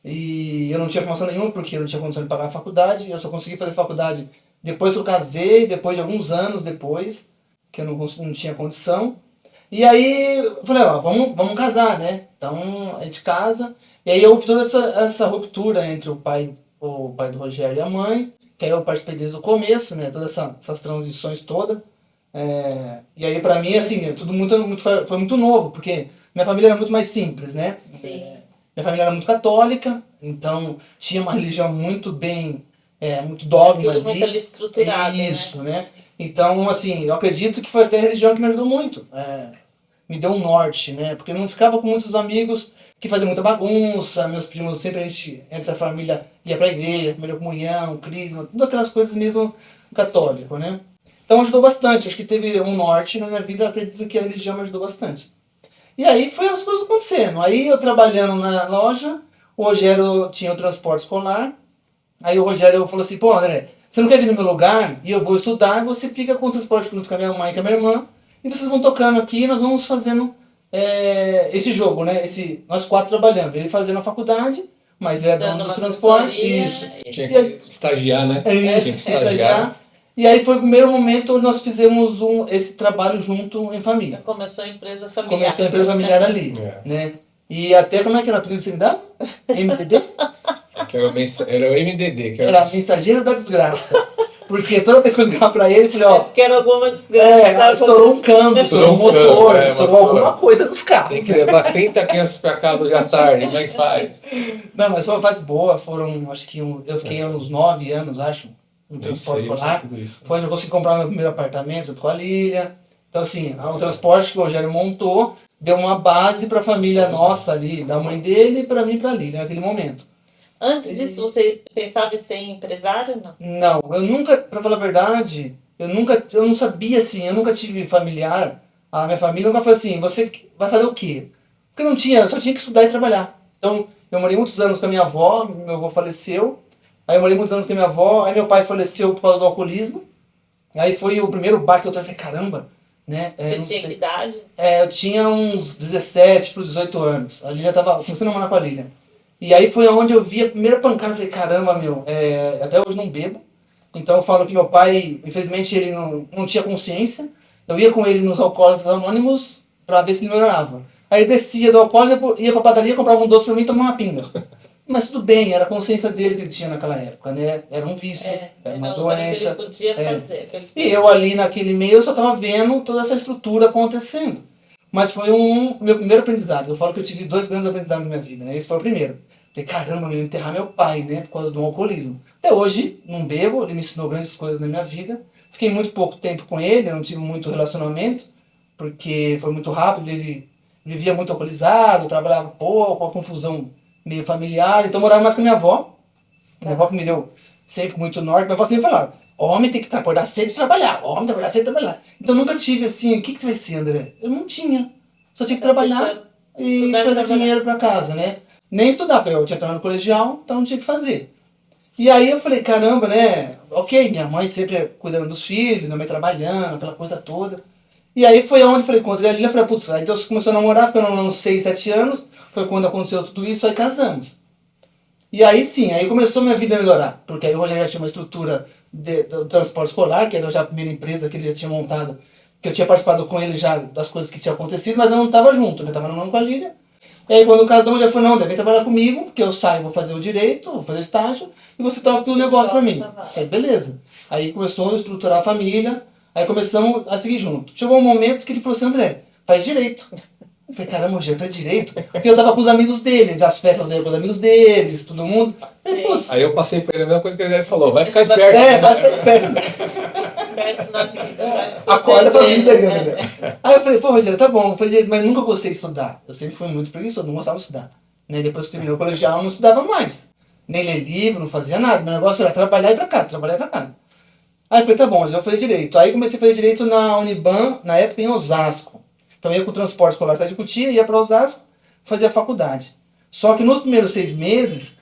e eu não tinha formação nenhuma porque eu não tinha condição de pagar a faculdade. Eu só consegui fazer faculdade depois que eu casei, depois de alguns anos depois, que eu não tinha condição. E aí eu falei, ó, vamos casar, né? Então a gente casa. E aí houve toda essa ruptura entre o pai do Rogério e a mãe, que aí eu participei desde o começo, né? Todas essas transições todas. E aí pra mim, assim, foi muito novo, porque minha família era muito mais simples, né? Sim. Minha família era muito católica, então tinha uma religião muito bem, muito dogma Tudo muito ali estruturado, Isso, né? Então, assim, eu acredito que foi até a religião que me ajudou muito. Me deu um norte, né? Porque eu não ficava com muitos amigos que faziam muita bagunça, meus primos sempre a gente, entre a família, ia pra igreja, primeira comunhão, crisma, todas aquelas coisas mesmo católico, né? Então ajudou bastante, acho que teve um norte na minha vida, eu acredito que a religião me ajudou bastante. E aí foi as coisas acontecendo. Aí eu trabalhando na loja, o Rogério tinha o transporte escolar. Aí o Rogério falou assim, pô André, você não quer vir no meu lugar? E eu vou estudar, e você fica com o transporte junto com a minha mãe e com a minha irmã. E vocês vão tocando aqui e nós vamos fazendo esse jogo, né? Nós quatro trabalhando. Ele fazendo a faculdade, mas ele é dono Dando dos uma transportes. assessoria. Isso. Tinha E aí- que estagiar, né? É isso, Tinha que estagiar. E aí foi o primeiro momento onde nós fizemos esse trabalho junto em família. Começou a empresa familiar. Começou a empresa familiar ali, né? E até, como é que era o apelido que você me dá? MDD? Que era o MDD. Que Era mensageiro da desgraça. Porque toda vez que eu ligava pra ele, eu falei, É ó, porque era alguma desgraça. que tava estourou um acontecendo. câmbio, estourou um Estourou um motor, câmbio, estourou motor. alguma coisa nos carros. Tem que levar 30 crianças pra casa hoje à tarde. Como é que faz? Não, mas foi uma fase boa, acho que eu fiquei uns 9 anos, acho, no Nem transporte sei, eu sei escolar. tudo isso. Foi onde eu consegui comprar meu primeiro apartamento junto com a Lilian. Então, assim, o transporte que o Rogério montou deu uma base para a família nossa ali, da mãe dele e para mim e para a Lilian naquele momento. Antes disso, você pensava em ser empresário, não? Não, eu nunca, pra falar a verdade, eu não sabia assim, eu nunca tive familiar, a minha família nunca foi assim, você vai fazer o quê? Porque eu não tinha, eu só tinha que estudar e trabalhar. Então, eu morei muitos anos com a minha avó, meu avô faleceu, aí eu morei muitos anos com a minha avó, aí meu pai faleceu por causa do alcoolismo, aí foi o primeiro baque que eu falei, caramba, né? Você tinha que idade? Eu tinha uns 17 para 18 anos, a Lilian tava começando a namorar com a Lilian. E aí foi onde eu vi a primeira pancada, eu falei, caramba, meu, até hoje não bebo. Então eu falo que meu pai, infelizmente, ele não tinha consciência. Eu ia com ele nos Alcoólatras Anônimos pra ver se ele melhorava. Aí ele descia do alcoólatra, ia pra padaria, comprava um doce pra mim e tomava uma pinga. Mas tudo bem, era a consciência dele que ele tinha naquela época, né? Era um vício, era uma doença. Ele podia fazer. Aquele... E eu ali naquele meio, eu só tava vendo toda essa estrutura acontecendo. Mas foi meu primeiro aprendizado. Eu falo que eu tive 2 grandes aprendizados na minha vida, né? Esse foi o primeiro. Falei, caramba, eu ia enterrar meu pai, né? Por causa do alcoolismo. Até hoje, não bebo, ele me ensinou grandes coisas na minha vida. Fiquei muito pouco tempo com ele, eu não tive muito relacionamento, porque foi muito rápido, ele vivia muito alcoolizado, trabalhava pouco, uma confusão meio familiar, então eu morava mais com a minha avó. Minha avó que me deu sempre muito norte, minha avó sempre falava, homem tem que acordar cedo e trabalhar, homem tem que acordar cedo e trabalhar. Então eu nunca tive assim, o que você vai ser, André? Eu não tinha, só tinha que trabalhar e trazer dinheiro para casa, né? Nem estudar, porque eu tinha entrado no colegial, então não tinha que fazer. E aí eu falei, caramba, né? Ok, minha mãe sempre cuidando dos filhos, minha mãe trabalhando, aquela coisa toda. E aí foi onde eu falei, encontrei a Lilian, falei, putz, aí Deus começou a namorar, ficou uns 6, 7 anos, foi quando aconteceu tudo isso, aí casamos. E aí sim, aí começou minha vida a melhorar, porque aí o Rogério já tinha uma estrutura do transporte escolar, que era já a primeira empresa que ele já tinha montado, que eu tinha participado com ele já das coisas que tinham acontecido, mas eu não estava junto, eu estava namorando com a Lilian. E aí quando casamos, já falou, não, deve trabalhar comigo, porque eu saio, vou fazer o direito, vou fazer estágio, e você toca o negócio pra mim. Aí beleza. Aí começou a estruturar a família, aí começamos a seguir junto. Chegou um momento que ele falou assim, André, faz direito. Eu falei, caramba, Rogério, faz direito? Porque eu tava com os amigos dele, as festas eu ia com os amigos deles, todo mundo. Aí, putz. Aí eu passei pra ele a mesma coisa que ele falou, vai ficar esperto. Vai ficar esperto. Esperto na vida. Acorda pra vida aí, André. Aí eu falei, pô, Rogério, tá bom, foi direito, mas nunca gostei de estudar. Eu sempre fui muito preguiçoso, não gostava de estudar. Né? Depois que terminou o colegial, eu não estudava mais. Nem ler livro, não fazia nada. Meu negócio era trabalhar e ir pra casa, trabalhar e ir pra casa. Aí eu falei, tá bom, eu vou fazer direito. Aí comecei a fazer direito na Uniban, na época em Osasco. Então eu ia com o transporte escolar, saía de Cotia, ia para Osasco, fazia faculdade. Só que nos primeiros 6 meses,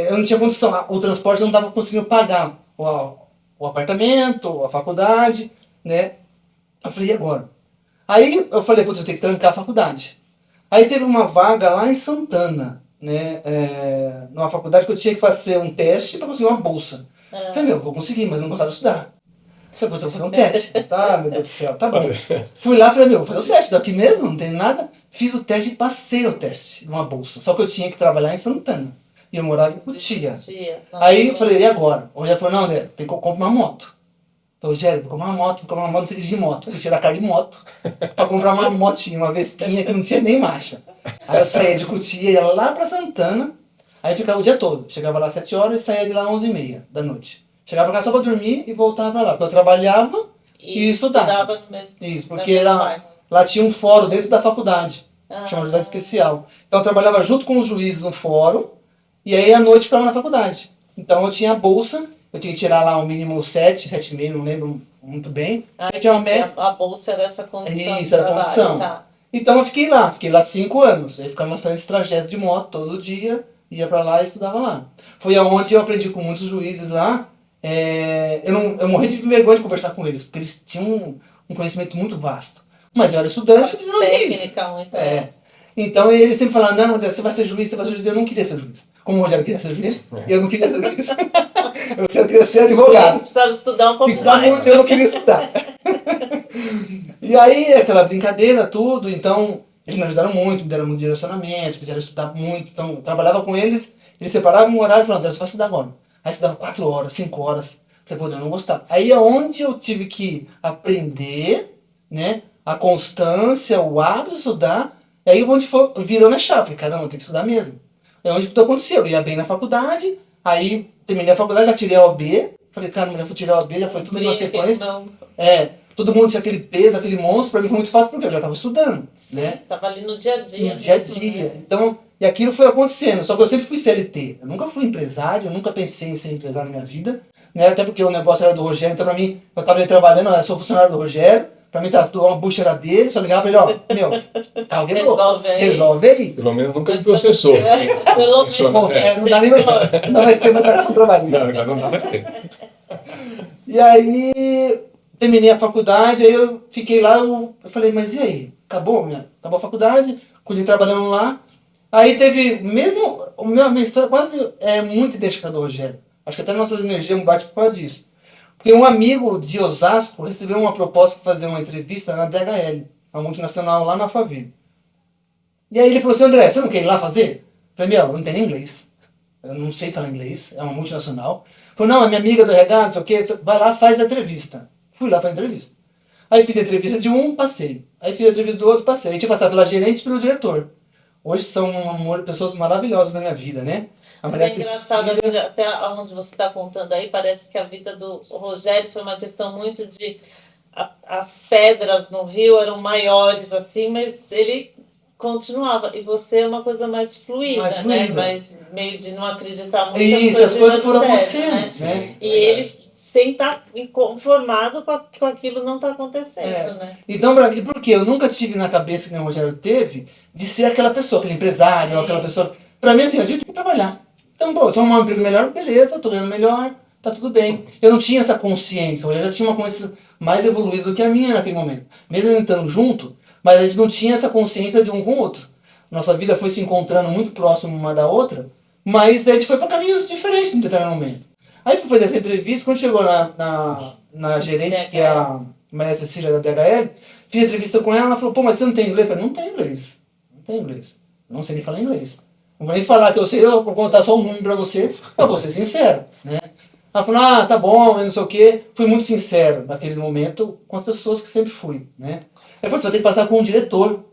eu não tinha condição, o transporte não estava conseguindo pagar o apartamento, a faculdade, né? Eu falei, e agora? Aí eu falei, vou ter que trancar a faculdade. Aí teve uma vaga lá em Santana, né? Numa faculdade que eu tinha que fazer um teste para conseguir uma bolsa. Eu falei, vou conseguir, mas eu não gostava de estudar. Eu falei, vou fazer um teste. Tá, meu Deus do céu, tá bom. Fui lá e falei, vou fazer o teste daqui mesmo, não tem nada. Fiz o teste e passei o teste numa bolsa. Só que eu tinha que trabalhar em Santana. E eu morava em Cotia. Aí eu falei, e agora? O Rogério falou, não, André, tem que comprar uma moto. Eu falei, Rogério, vou comprar uma moto, não sei dirigir moto. Fui tirar a carta de moto pra comprar uma motinha, uma Vespinha que não tinha nem marcha. Aí eu saía de Cotia, ia lá pra Santana, aí ficava o dia todo. Chegava lá às 7 horas e saía de lá às 11h30 da noite. Chegava pra casa só pra dormir e voltava pra lá. Porque eu trabalhava e estudava. No mesmo, isso, porque lá tinha um fórum dentro da faculdade. Chama Juizado Especial. Então eu trabalhava junto com os juízes no fórum e aí à noite ficava na faculdade. Então eu tinha a bolsa, eu tinha que tirar lá o mínimo 7, 7,5, não lembro muito bem. A bolsa era essa condição. Isso, era a condição. Tá. Então eu fiquei lá 5 anos. Aí ficava fazendo esse trajeto de moto todo dia, ia pra lá e estudava lá. Foi aonde eu aprendi com muitos juízes lá. Eu morri de vergonha de conversar com eles, porque eles tinham um conhecimento muito vasto. Mas eu era estudante e não juiz. Então eles sempre falavam, não, você vai ser juiz, você vai ser juiz. Eu não queria ser juiz. Como o Rogério queria ser juiz, eu não queria ser juiz. Eu queria ser advogado. Precisava estudar um pouco mais. Estudar muito, eu não queria estudar. E aí, aquela brincadeira, tudo, então eles me ajudaram muito, me deram muito direcionamento, fizeram estudar muito. Então eu trabalhava com eles, eles separavam um horário e falavam, você vai estudar agora. Aí estudava 4 horas, 5 horas. Falei, pô, eu não gostava. Aí é onde eu tive que aprender, né? A constância, o hábito de estudar. E aí onde virou minha chave. Falei, caramba, eu tenho que estudar mesmo. É onde tudo aconteceu. Eu ia bem na faculdade, aí terminei a faculdade, já tirei a OAB. Falei, caramba, já fui tirar a OAB, já foi tudo numa sequência. Todo mundo tinha aquele peso, aquele monstro. Pra mim foi muito fácil porque eu já estava estudando. Sim, né? Tava ali no dia a dia. No dia a dia. Né? Então, e aquilo foi acontecendo. Só que eu sempre fui CLT. Eu nunca fui empresário, eu nunca pensei em ser empresário na minha vida. Né? Até porque o negócio era do Rogério. Então, pra mim, eu estava ali trabalhando, eu sou funcionário do Rogério. Pra mim, tá tudo, uma bucha era dele. Só ligava pra ele, ó, meu, carro quebrou. Resolve aí. Pelo menos nunca me processou. Pelo menos. Não dá nem mais tempo da relação trabalhista. Não dá mais tempo. E aí, terminei a faculdade, aí eu fiquei lá, eu falei, mas e aí? Acabou a faculdade, continuei trabalhando lá. Aí teve, mesmo, minha história quase é muito idêntica do Rogério. Acho que até nossas energias batem por causa disso. Porque um amigo de Osasco recebeu uma proposta para fazer uma entrevista na DHL, uma multinacional lá na Alphaville. E aí ele falou assim, André, você não quer ir lá fazer? Eu falei, eu não entendo inglês. Eu não sei falar inglês, é uma multinacional. Falou, não, é minha amiga do RH, não sei o quê, vai lá, faz a entrevista. Fui lá fazer a entrevista. Aí fiz a entrevista de um, passei. Aí fiz a entrevista do outro, passei. Aí tinha passado pela gerente e pelo diretor. Hoje são pessoas maravilhosas na minha vida, né? É engraçado, até onde você está contando aí, parece que a vida do Rogério foi uma questão muito de... As pedras no rio eram maiores, assim, mas ele continuava. E você é uma coisa mais fluida, né? Mas meio de não acreditar muito. Isso, as coisas foram acontecendo, né? E ele sem estar inconformado com aquilo não está acontecendo, né? Então, pra mim, porque eu nunca tive na cabeça que o Rogério teve de ser aquela pessoa, aquele empresário, aquela pessoa... Pra mim, assim, eu tinha que trabalhar. Então, pô, se eu arrumar um emprego melhor, beleza, tô ganhando melhor, tá tudo bem. Eu não tinha essa consciência, eu já tinha uma consciência mais evoluída do que a minha naquele momento. Mesmo a gente estando junto, mas a gente não tinha essa consciência de um com o outro. Nossa vida foi se encontrando muito próximo uma da outra, mas a gente foi para caminhos diferentes em determinado momento. Aí fui fazer essa entrevista, quando chegou na gerente, que é a Maria Cecília da DHL, fiz a entrevista com ela falou, pô, mas você não tem inglês? Eu falei, não tenho inglês. Não tenho inglês. Não sei nem falar inglês. Não vou nem falar que eu sei, eu vou contar só um número pra você, eu vou ser sincero, né? Ela falou, ah, tá bom, eu não sei o quê. Fui muito sincero naquele momento com as pessoas que sempre fui, né? Ela falou, você vai ter que passar com o diretor.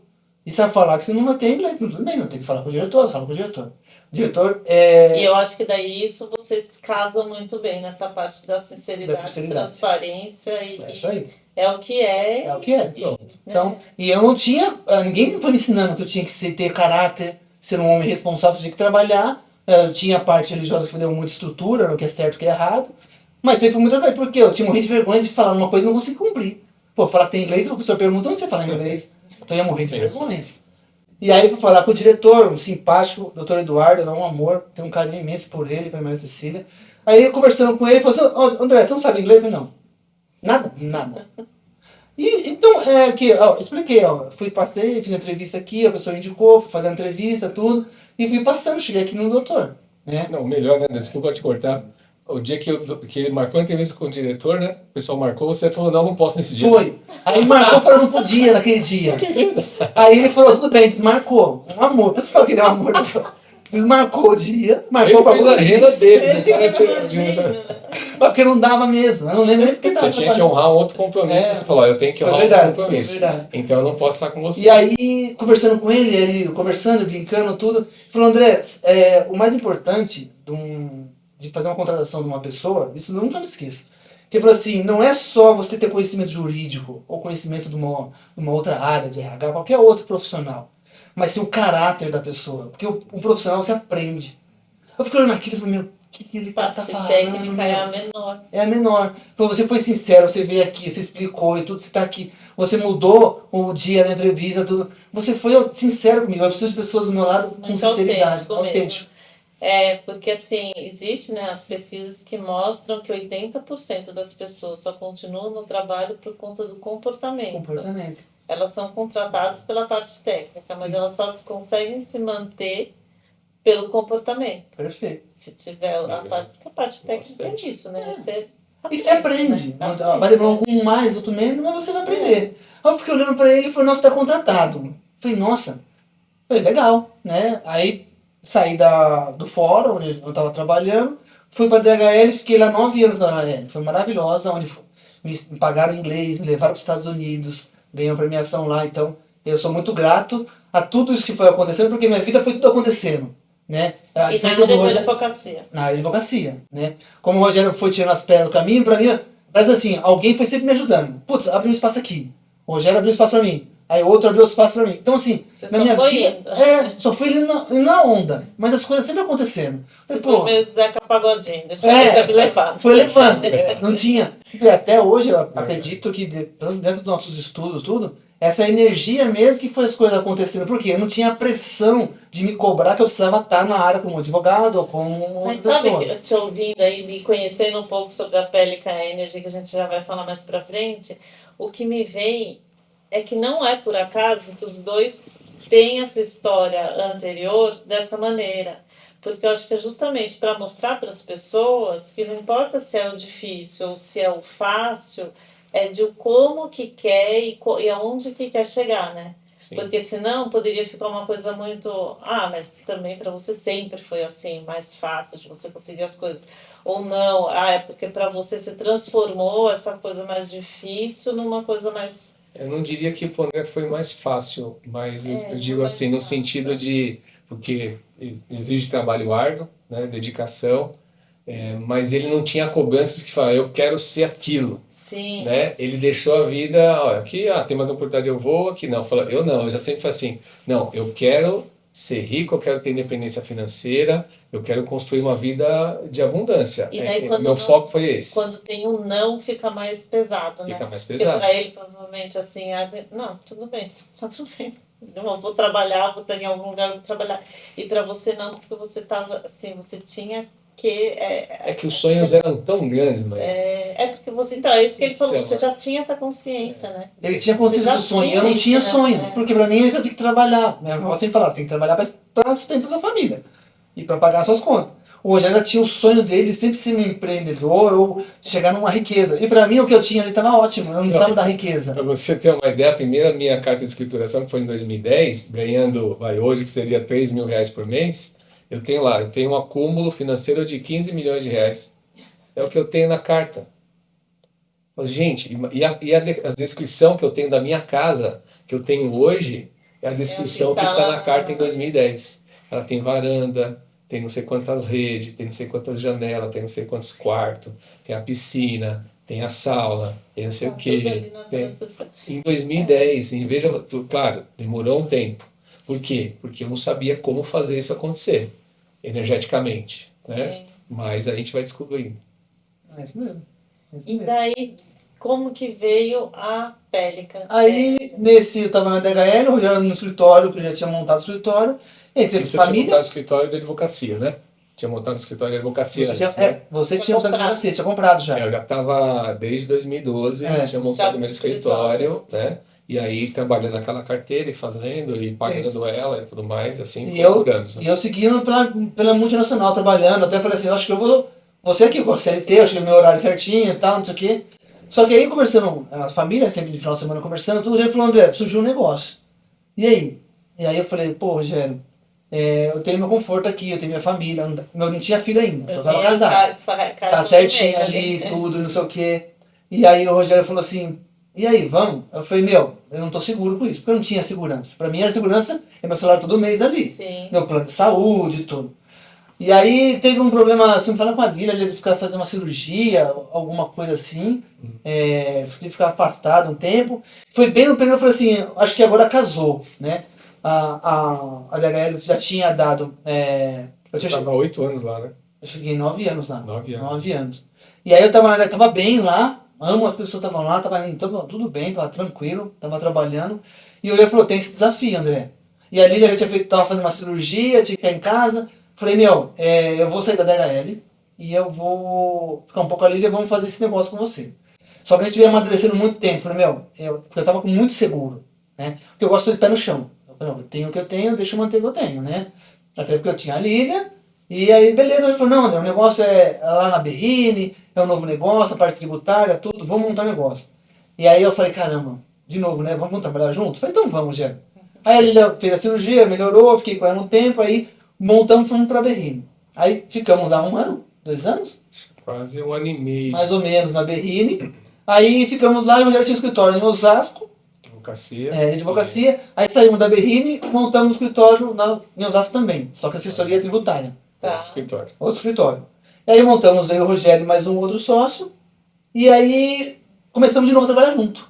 E você vai falar que você não tem inglês. Tudo bem, não tem que falar com o diretor, eu falo com o diretor. O diretor é... E eu acho que daí isso vocês casam muito bem nessa parte da sinceridade, transparência e é isso aí. É o que é. É o que é. Então, e eu não tinha, ninguém me foi me ensinando que eu tinha que ter caráter, ser um homem responsável, tinha que trabalhar. Eu tinha a parte religiosa que me deu muita estrutura, no que é certo e o que é errado. Mas sempre foi muito bem, porque eu tinha morrido de vergonha de falar uma coisa e não consegui cumprir. Pô, falar que tem inglês, a pessoa pergunta, eu não sei falar inglês. Então eu ia morrer de vergonha. E aí eu fui falar com o diretor, um simpático, o doutor Eduardo, é um amor, tenho um carinho imenso por ele, pela Maria Cecília. Aí eu conversando com ele, ele falou assim, André, você não sabe inglês? Eu falei, não. Nada. E então, expliquei, fui, passei, fiz a entrevista aqui, a pessoa me indicou, fui fazer a entrevista, tudo, e fui passando, cheguei aqui no doutor, né? Não, melhor, né? Desculpa te cortar. O dia que ele marcou a entrevista com o diretor, né? O pessoal marcou, você falou, não posso nesse dia. Foi. Aí ele marcou, falou, não podia naquele dia. Aí ele falou, tudo bem, desmarcou. Um amor, por isso que eu falo que ele é um amor. Desmarcou o dia, marcou ele fez a agenda dele, né? Parece... Mas porque não dava mesmo, eu não lembro nem porque tava. Você tinha que honrar um outro compromisso, que você falou, eu tenho que honrar outro compromisso. Então eu não posso estar com você. E aí, conversando com ele conversando, brincando, tudo, falou, André, o mais importante de fazer uma contratação de uma pessoa, isso eu nunca me esqueço. Que ele falou assim, não é só você ter conhecimento jurídico ou conhecimento de uma outra área, de RH, qualquer outro profissional, mas sim o caráter da pessoa. Porque o profissional você aprende. Eu fiquei olhando aquilo e falei, meu, o que ele tá falando? Técnica é a menor. É a menor. Então você foi sincero, você veio aqui, você explicou e tudo, você tá aqui. Você mudou o dia da entrevista, tudo. Você foi sincero comigo. Eu preciso de pessoas do meu lado com muito sinceridade. Autêntico. Porque assim, existe, né, as pesquisas que mostram que 80% das pessoas só continuam no trabalho por conta do comportamento. Elas são contratadas pela parte técnica, mas elas só conseguem se manter pelo comportamento. Perfeito. Se tiver a parte técnica é isso, né? Você aprende, e você aprende. Né? Vai levar um mais, outro menos, mas você vai aprender. Aí eu fiquei olhando pra ele e falei, nossa, tá contratado. Eu falei, nossa. Falei, legal, né? Aí saí do fórum, onde eu estava trabalhando, fui para a DHL, fiquei lá 9 anos na DHL. Foi maravilhosa, onde me pagaram inglês, me levaram para os Estados Unidos, ganhei uma premiação lá. Então, eu sou muito grato a tudo isso que foi acontecendo, porque minha vida foi tudo acontecendo. Né? E na área de advocacia. Na área de advocacia. Né? Como o Rogério foi tirando as pedras do caminho, para mim, parece assim, alguém foi sempre me ajudando. Putz, abre um espaço aqui. O Rogério abriu um espaço para mim. Aí outro abriu espaço pra mim. Então, assim, você na minha vida. Indo. Só fui indo na onda. Mas as coisas sempre acontecendo. Você foi meio Zeca Pagodinho, deixa eu me levar. Foi levando. Não tinha. E até hoje, eu acredito que dentro dos nossos estudos, tudo, essa energia mesmo que foi as coisas acontecendo. Porque eu não tinha a pressão de me cobrar que eu precisava estar na área como advogado ou como outra pessoa. Mas sabe, te ouvindo aí e conhecendo um pouco sobre a Pelican Energy, que a gente já vai falar mais pra frente, o que me vem é que não é por acaso que os dois têm essa história anterior dessa maneira. Porque eu acho que é justamente para mostrar para as pessoas que não importa se é o difícil ou se é o fácil, é de como que quer e aonde que quer chegar, né? Sim. Porque senão poderia ficar uma coisa muito... mas também para você sempre foi assim, mais fácil de você conseguir as coisas. Ou não, é porque para você se transformou essa coisa mais difícil numa coisa mais... Eu não diria que o André foi mais fácil, mas eu digo assim, no sentido de... Porque exige trabalho árduo, né, dedicação, mas ele não tinha cobranças que fala, eu quero ser aquilo. Sim. Né? Ele deixou a vida, aqui tem mais oportunidade, eu vou, aqui não. Eu já sempre falei assim, não, eu quero ser rico, eu quero ter independência financeira, eu quero construir uma vida de abundância. E daí, meu foco foi esse. Quando tem um não, fica mais pesado, né? Fica mais pesado. Porque pra ele, provavelmente, assim, não, tudo bem, tá tudo bem. Não vou trabalhar, vou estar em algum lugar, vou trabalhar. E para você não, porque você estava assim, você tinha que. É que os sonhos eram tão grandes, mãe. É porque você. Então, é isso que ele falou, Então, você já tinha essa consciência, né? Ele tinha Você consciência já do sonho, tinha eu não isso, tinha né? sonho, É. porque pra mim eu tinha que trabalhar. Minha avó sempre falava, você tem que trabalhar pra sustentar sua família e pra pagar suas contas. O Rogério tinha o sonho dele sempre ser um empreendedor ou chegar numa riqueza. E pra mim o que eu tinha ali estava ótimo, eu não precisava da riqueza. Para você ter uma ideia, a primeira minha carta de escrituração, que foi em 2010, ganhando, hoje que seria R$ 3.000 por mês, eu tenho um acúmulo financeiro de R$ 15 milhões. É o que eu tenho na carta. Gente, a descrição que eu tenho da minha casa, que eu tenho hoje, é a descrição que está na carta em 2010. Ela tem varanda, tem não sei quantas redes, tem não sei quantas janelas, tem não sei quantos quartos, tem a piscina, tem a sauna, tem não sei o Tudo quê. ali na transcrição. Em 2010, claro, demorou um tempo. Por quê? Porque eu não sabia como fazer isso acontecer, energeticamente, né? Sim. Mas a gente vai descobrindo. É isso mesmo. É isso E mesmo. daí, como que veio a Pélica? Aí, eu tava na DHL, o Rogério no escritório, que eu já tinha montado o escritório. E aí, sempre Isso eu tinha família. montado o escritório de advocacia, né? Tinha montado o escritório de advocacia Você antes, tinha, né? você Tinha tinha montado comprado. você tinha comprado já. Eu já estava desde 2012, É, tinha montado já meu escritório, né? E aí trabalhando naquela carteira e fazendo e pagando Isso. ela e tudo mais, assim, E foi eu, por anos, né? e eu seguindo pela multinacional, trabalhando. Até falei assim, eu acho que eu vou. Você aqui com a CLT, eu achei meu horário certinho e tal, não sei o quê. Só que aí conversando, a família sempre de final de semana conversando, tudo, ele falou, André, surgiu um negócio. E aí? E aí eu falei, pô, Rogério, eu tenho meu conforto aqui, eu tenho minha família, eu não tinha filho ainda, só tava casado. Tá certinho ali, tudo, não sei o quê. E aí o Rogério falou assim, e aí, vamos? Eu falei, meu, eu não tô seguro com isso, porque eu não tinha segurança. Pra mim era segurança, é meu celular todo mês ali. Sim. Meu plano de saúde e tudo. E aí teve um problema, se não falar com a Vila, ele ficar fazer uma cirurgia, alguma coisa assim. Tive que ficar afastado um tempo. Foi bem no período, eu falei assim, acho que agora casou, né? A DHL já tinha dado. Eu tinha Estava 8 anos lá, né? eu cheguei 9 anos lá. 9 anos. 9 anos. E aí eu tava bem lá, as pessoas estavam lá, tava tudo bem, tava tranquilo, tava trabalhando. E o Lê falou, tem esse desafio, André. E a Lília já tava fazendo uma cirurgia, tinha que ficar em casa. Falei, meu, eu vou sair da DHL e eu vou ficar um pouco ali e vamos fazer esse negócio com você. Só que a gente veio amadurecendo muito tempo. Falei, meu, porque eu tava muito seguro, né? Porque eu gosto de pé no chão. Eu falei, não, eu tenho o que eu tenho, deixa eu manter o que eu tenho, né? Até porque eu tinha a Lília. E aí, beleza, ele falou, não, André, o negócio é lá na Berrine, é um novo negócio, a parte tributária, tudo, vamos montar um negócio. E aí eu falei, caramba, de novo, né, vamos trabalhar junto? Falei, então vamos, Gé. Aí a Lília fez a cirurgia, melhorou, fiquei com ela um tempo, aí montamos e fomos pra Berrine. Aí ficamos lá 1 ano, 2 anos, Quase 1 ano e meio. mais ou menos, na Berrine. Aí ficamos lá e o Rogério tinha escritório em Osasco, Advocacia. de advocacia. Aí saímos da Berrine e montamos um escritório em Osasco também, só que assessoria tributária. Tá. Escritório. Outro escritório. E aí montamos aí o Rogério e mais um outro sócio. E aí começamos de novo a trabalhar junto.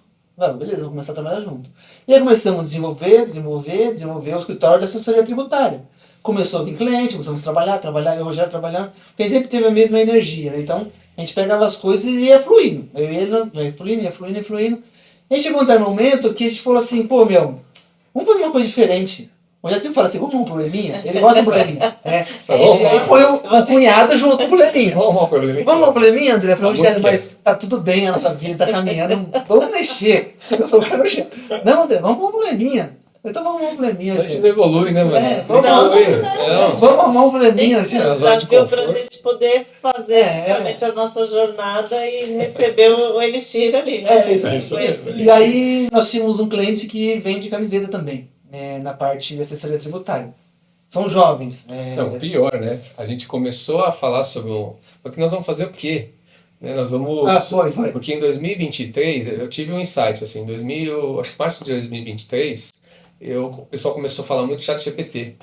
Beleza, vamos começar a trabalhar junto. E aí começamos a desenvolver o escritório de assessoria tributária. Começou a vir cliente, começamos a trabalhar, e o Rogério trabalhando. Porque ele sempre teve a mesma energia, né? Então a gente pegava as coisas e ia fluindo. Eu e ele ia fluindo. E aí chegou um momento que a gente falou assim, pô, meu, vamos fazer uma coisa diferente. O Rogério sempre fala assim, vamos arrumar um probleminha? Ele gosta de probleminha. E aí põe o cunhado junto com o probleminha. Vamos arrumar um probleminha. Vamos arrumar um probleminha, André? Eu falei, Muito Rogério, quieto. mas tá tudo bem a nossa vida, tá caminhando, vamos mexer. Eu sou o cara, não, André, vamos arrumar um probleminha. Então vamos arrumar um probleminha, A gente gente. não evolui, né, mano? É, Vamos não, evoluir. não. Vamos arrumar um probleminha, Tem gente. que É, zona de desafio pra conforto. gente poder fazer justamente a nossa jornada e receber o elixir ali, né? É, isso aí. Isso mesmo. E aí nós tínhamos um cliente que vende camiseta também, na parte de assessoria tributária. São jovens. Não, pior, né? A gente começou a falar sobre o... Porque nós vamos fazer o quê? Né? Nós vamos... Foi. Porque em 2023, eu tive um insight, assim, acho que março de 2023, o pessoal começou a falar muito de ChatGPT.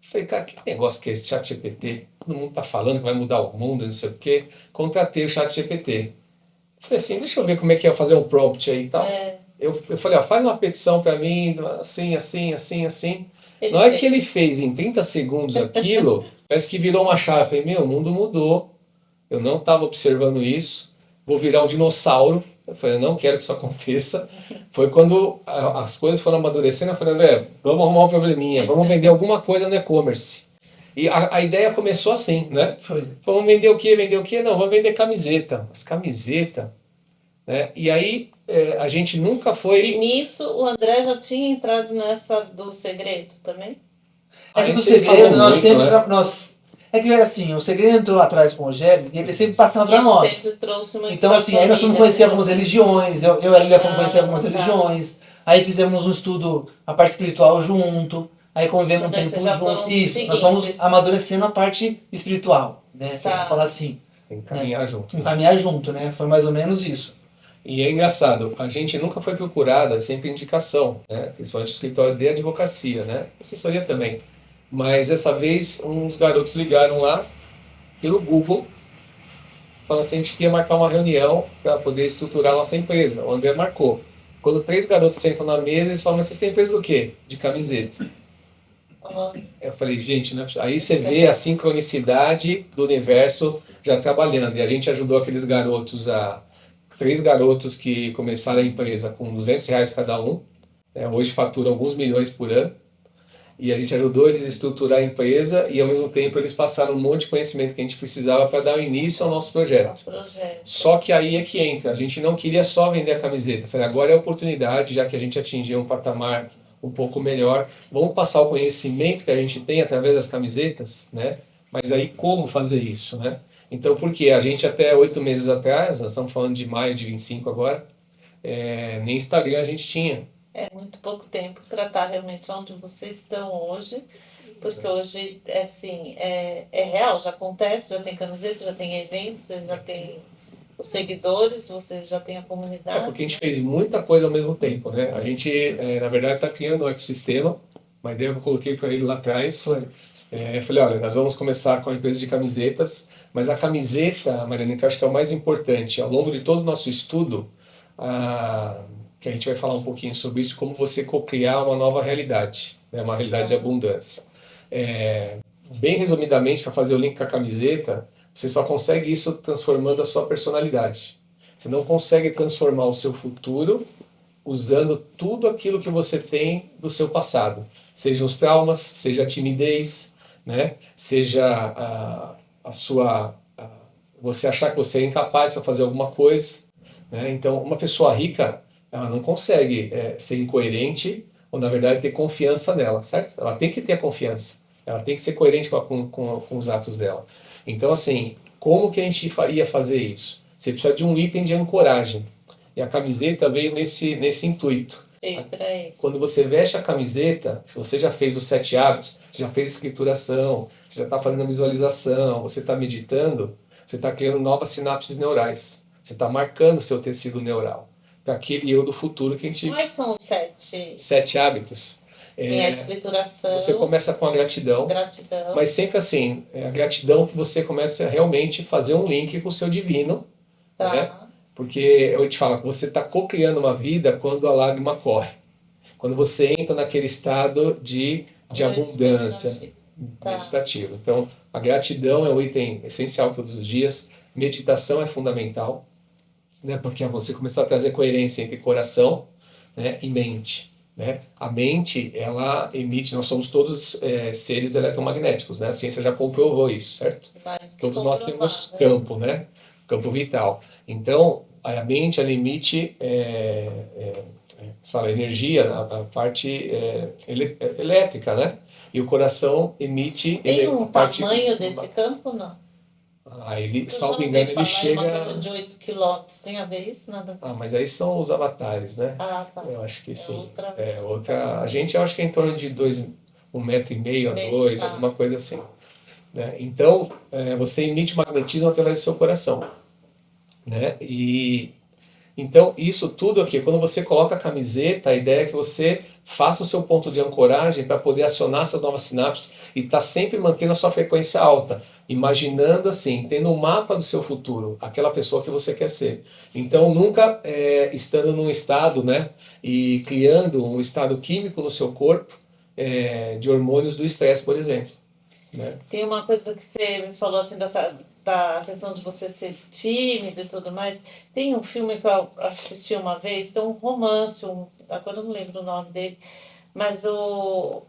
Falei, cara, que negócio que é esse ChatGPT? Todo mundo tá falando que vai mudar o mundo, não sei o quê. Contratei o ChatGPT. Falei assim, deixa eu ver como é que é fazer um prompt aí e tal. Eu falei, faz uma petição pra mim, assim. Na hora que ele fez em 30 segundos aquilo, parece que virou uma chave. Eu falei, o mundo mudou. Eu não estava observando isso. Vou virar um dinossauro. Eu falei, eu não quero que isso aconteça. Foi quando as coisas foram amadurecendo, eu falei, André, vamos arrumar um probleminha, vamos vender alguma coisa no e-commerce. E a ideia começou assim, né? Foi. Vamos vender o quê? Vender o quê? Não, vamos vender camiseta. Mas camiseta, né? E aí a gente nunca E foi... nisso o André já tinha entrado nessa do segredo também? É A que gente no sempre segredo falou nós muito, sempre. né? É que assim, o segredo entrou lá atrás com o Rogério e ele sempre passava E pra ele nós. sempre trouxe muito Então, pra assim, aí nós fomos família, conhecer assim, algumas religiões, eu e a Lilia fomos conhecer algumas tá. religiões, aí fizemos um estudo, a parte espiritual junto, aí convivemos um Então, tempo vocês já junto. foram Isso, nós seguindo fomos esse- amadurecendo a parte espiritual, né? Tá. Vamos falar assim. Tem que caminhar junto. Caminhar junto, né? Foi mais ou menos isso. E é engraçado, a gente nunca foi procurada, sempre indicação, né? Principalmente o escritório de advocacia, né? Assessoria também. Mas dessa vez, uns garotos ligaram lá pelo Google, falando assim, a gente queria marcar uma reunião para poder estruturar a nossa empresa. O André marcou. Quando 3 garotos sentam na mesa, eles falam, mas vocês têm empresa do quê? De camiseta. Ó, Eu falei, gente, né? Aí você vê a sincronicidade do universo já trabalhando. E a gente ajudou aqueles garotos 3 garotos que começaram a empresa com R$ 200 cada um. Né? Hoje faturam alguns milhões por ano. E a gente ajudou eles a estruturar a empresa e ao mesmo tempo eles passaram um monte de conhecimento que a gente precisava para dar início ao nosso projeto. projeto. Só que aí é que entra, a gente não queria só vender a camiseta. Falei, agora é a oportunidade, já que a gente atingiu um patamar um pouco melhor, vamos passar o conhecimento que a gente tem através das camisetas, né? Mas aí como fazer isso, né? Então, por quê? A gente até 8 meses atrás, nós estamos falando de maio de 25 agora, nem Instagram a gente tinha. É muito pouco tempo para estar realmente onde vocês estão hoje, porque hoje assim, é real, já acontece, já tem camiseta, já tem eventos, vocês já tem os seguidores, vocês já têm a comunidade. Porque a gente fez muita coisa ao mesmo tempo, né? A gente, na verdade, está criando um ecossistema, uma ideia que eu coloquei para ele lá atrás. Foi. Eu falei, olha, nós vamos começar com a empresa de camisetas, mas a camiseta, Mariana, que eu acho que é o mais importante, ao longo de todo o nosso estudo, que a gente vai falar um pouquinho sobre isso, como você co-criar uma nova realidade, né? Uma realidade de abundância. Bem resumidamente, para fazer o link com a camiseta, você só consegue isso transformando a sua personalidade. Você não consegue transformar o seu futuro usando tudo aquilo que você tem do seu passado. Seja os traumas, seja a timidez, né? Seja você achar que você é incapaz para fazer alguma coisa. Né? Então, uma pessoa rica, ela não consegue ser incoerente ou, na verdade, ter confiança nela, certo? Ela tem que ter a confiança. Ela tem que ser coerente com os atos dela. Então, assim, como que a gente ia fazer isso? Você precisa de um item de ancoragem. E a camiseta veio nesse intuito. Quando você veste a camiseta, se você já fez os 7 hábitos, você já fez escrituração, você já está fazendo visualização, você está meditando, você está criando novas sinapses neurais. Você está marcando o seu tecido neural. Para aquele eu do futuro que a gente... Quais são os 7 hábitos? Tem a escrituração. Você começa com a gratidão. Mas sempre assim, a gratidão que você começa a realmente fazer um link com o seu divino. Tá. Né? Porque eu te falo, você está co-criando uma vida quando a lágrima corre. Quando você entra naquele estado de abundância meditativo. Então, a gratidão é um item essencial todos os dias. Meditação é fundamental, né? Porque é você começar a trazer coerência entre coração, né, e mente. Né? A mente, ela emite, nós somos todos seres eletromagnéticos, né? A ciência já comprovou isso, certo? Todos nós temos campo, né? Campo vital. Então, a mente, ela emite se fala, energia, a parte elétrica, né? E o coração emite... Tem um tamanho desse campo, não? Ele, salvo engano, ele chega... Uma coisa de 8 quilômetros, tem a ver isso? Nada a ver. Mas aí são os avatares, né? Tá. Eu acho que sim. Outra... A gente, eu acho que é em torno de 1,5 metro a 2, alguma coisa assim. Né? Então, você emite magnetismo através do seu coração. Né? Então, isso tudo aqui, quando você coloca a camiseta, a ideia é que você faça o seu ponto de ancoragem para poder acionar essas novas sinapses e estar sempre mantendo a sua frequência alta, imaginando assim, tendo um mapa do seu futuro, aquela pessoa que você quer ser. Então, nunca estando num estado, né, e criando um estado químico no seu corpo de hormônios do estresse, por exemplo. Né? Tem uma coisa que você me falou assim, da questão de você ser tímido e tudo mais, tem um filme que eu assisti uma vez, que é um romance, agora eu não lembro o nome dele, mas o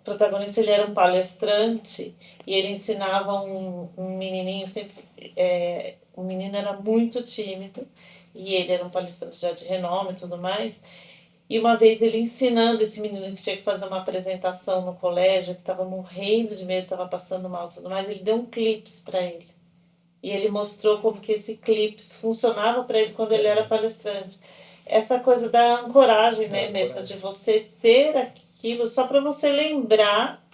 protagonista ele era um palestrante e ele ensinava um menininho sempre, o menino era muito tímido e ele era um palestrante já de renome e tudo mais. E uma vez ele ensinando esse menino que tinha que fazer uma apresentação no colégio, que estava morrendo de medo, estava passando mal e tudo mais, ele deu um clips para ele. E ele mostrou como que esse clips funcionava para ele quando ele era palestrante. Essa coisa da ancoragem, né, mesmo, de você ter aquilo só para você lembrar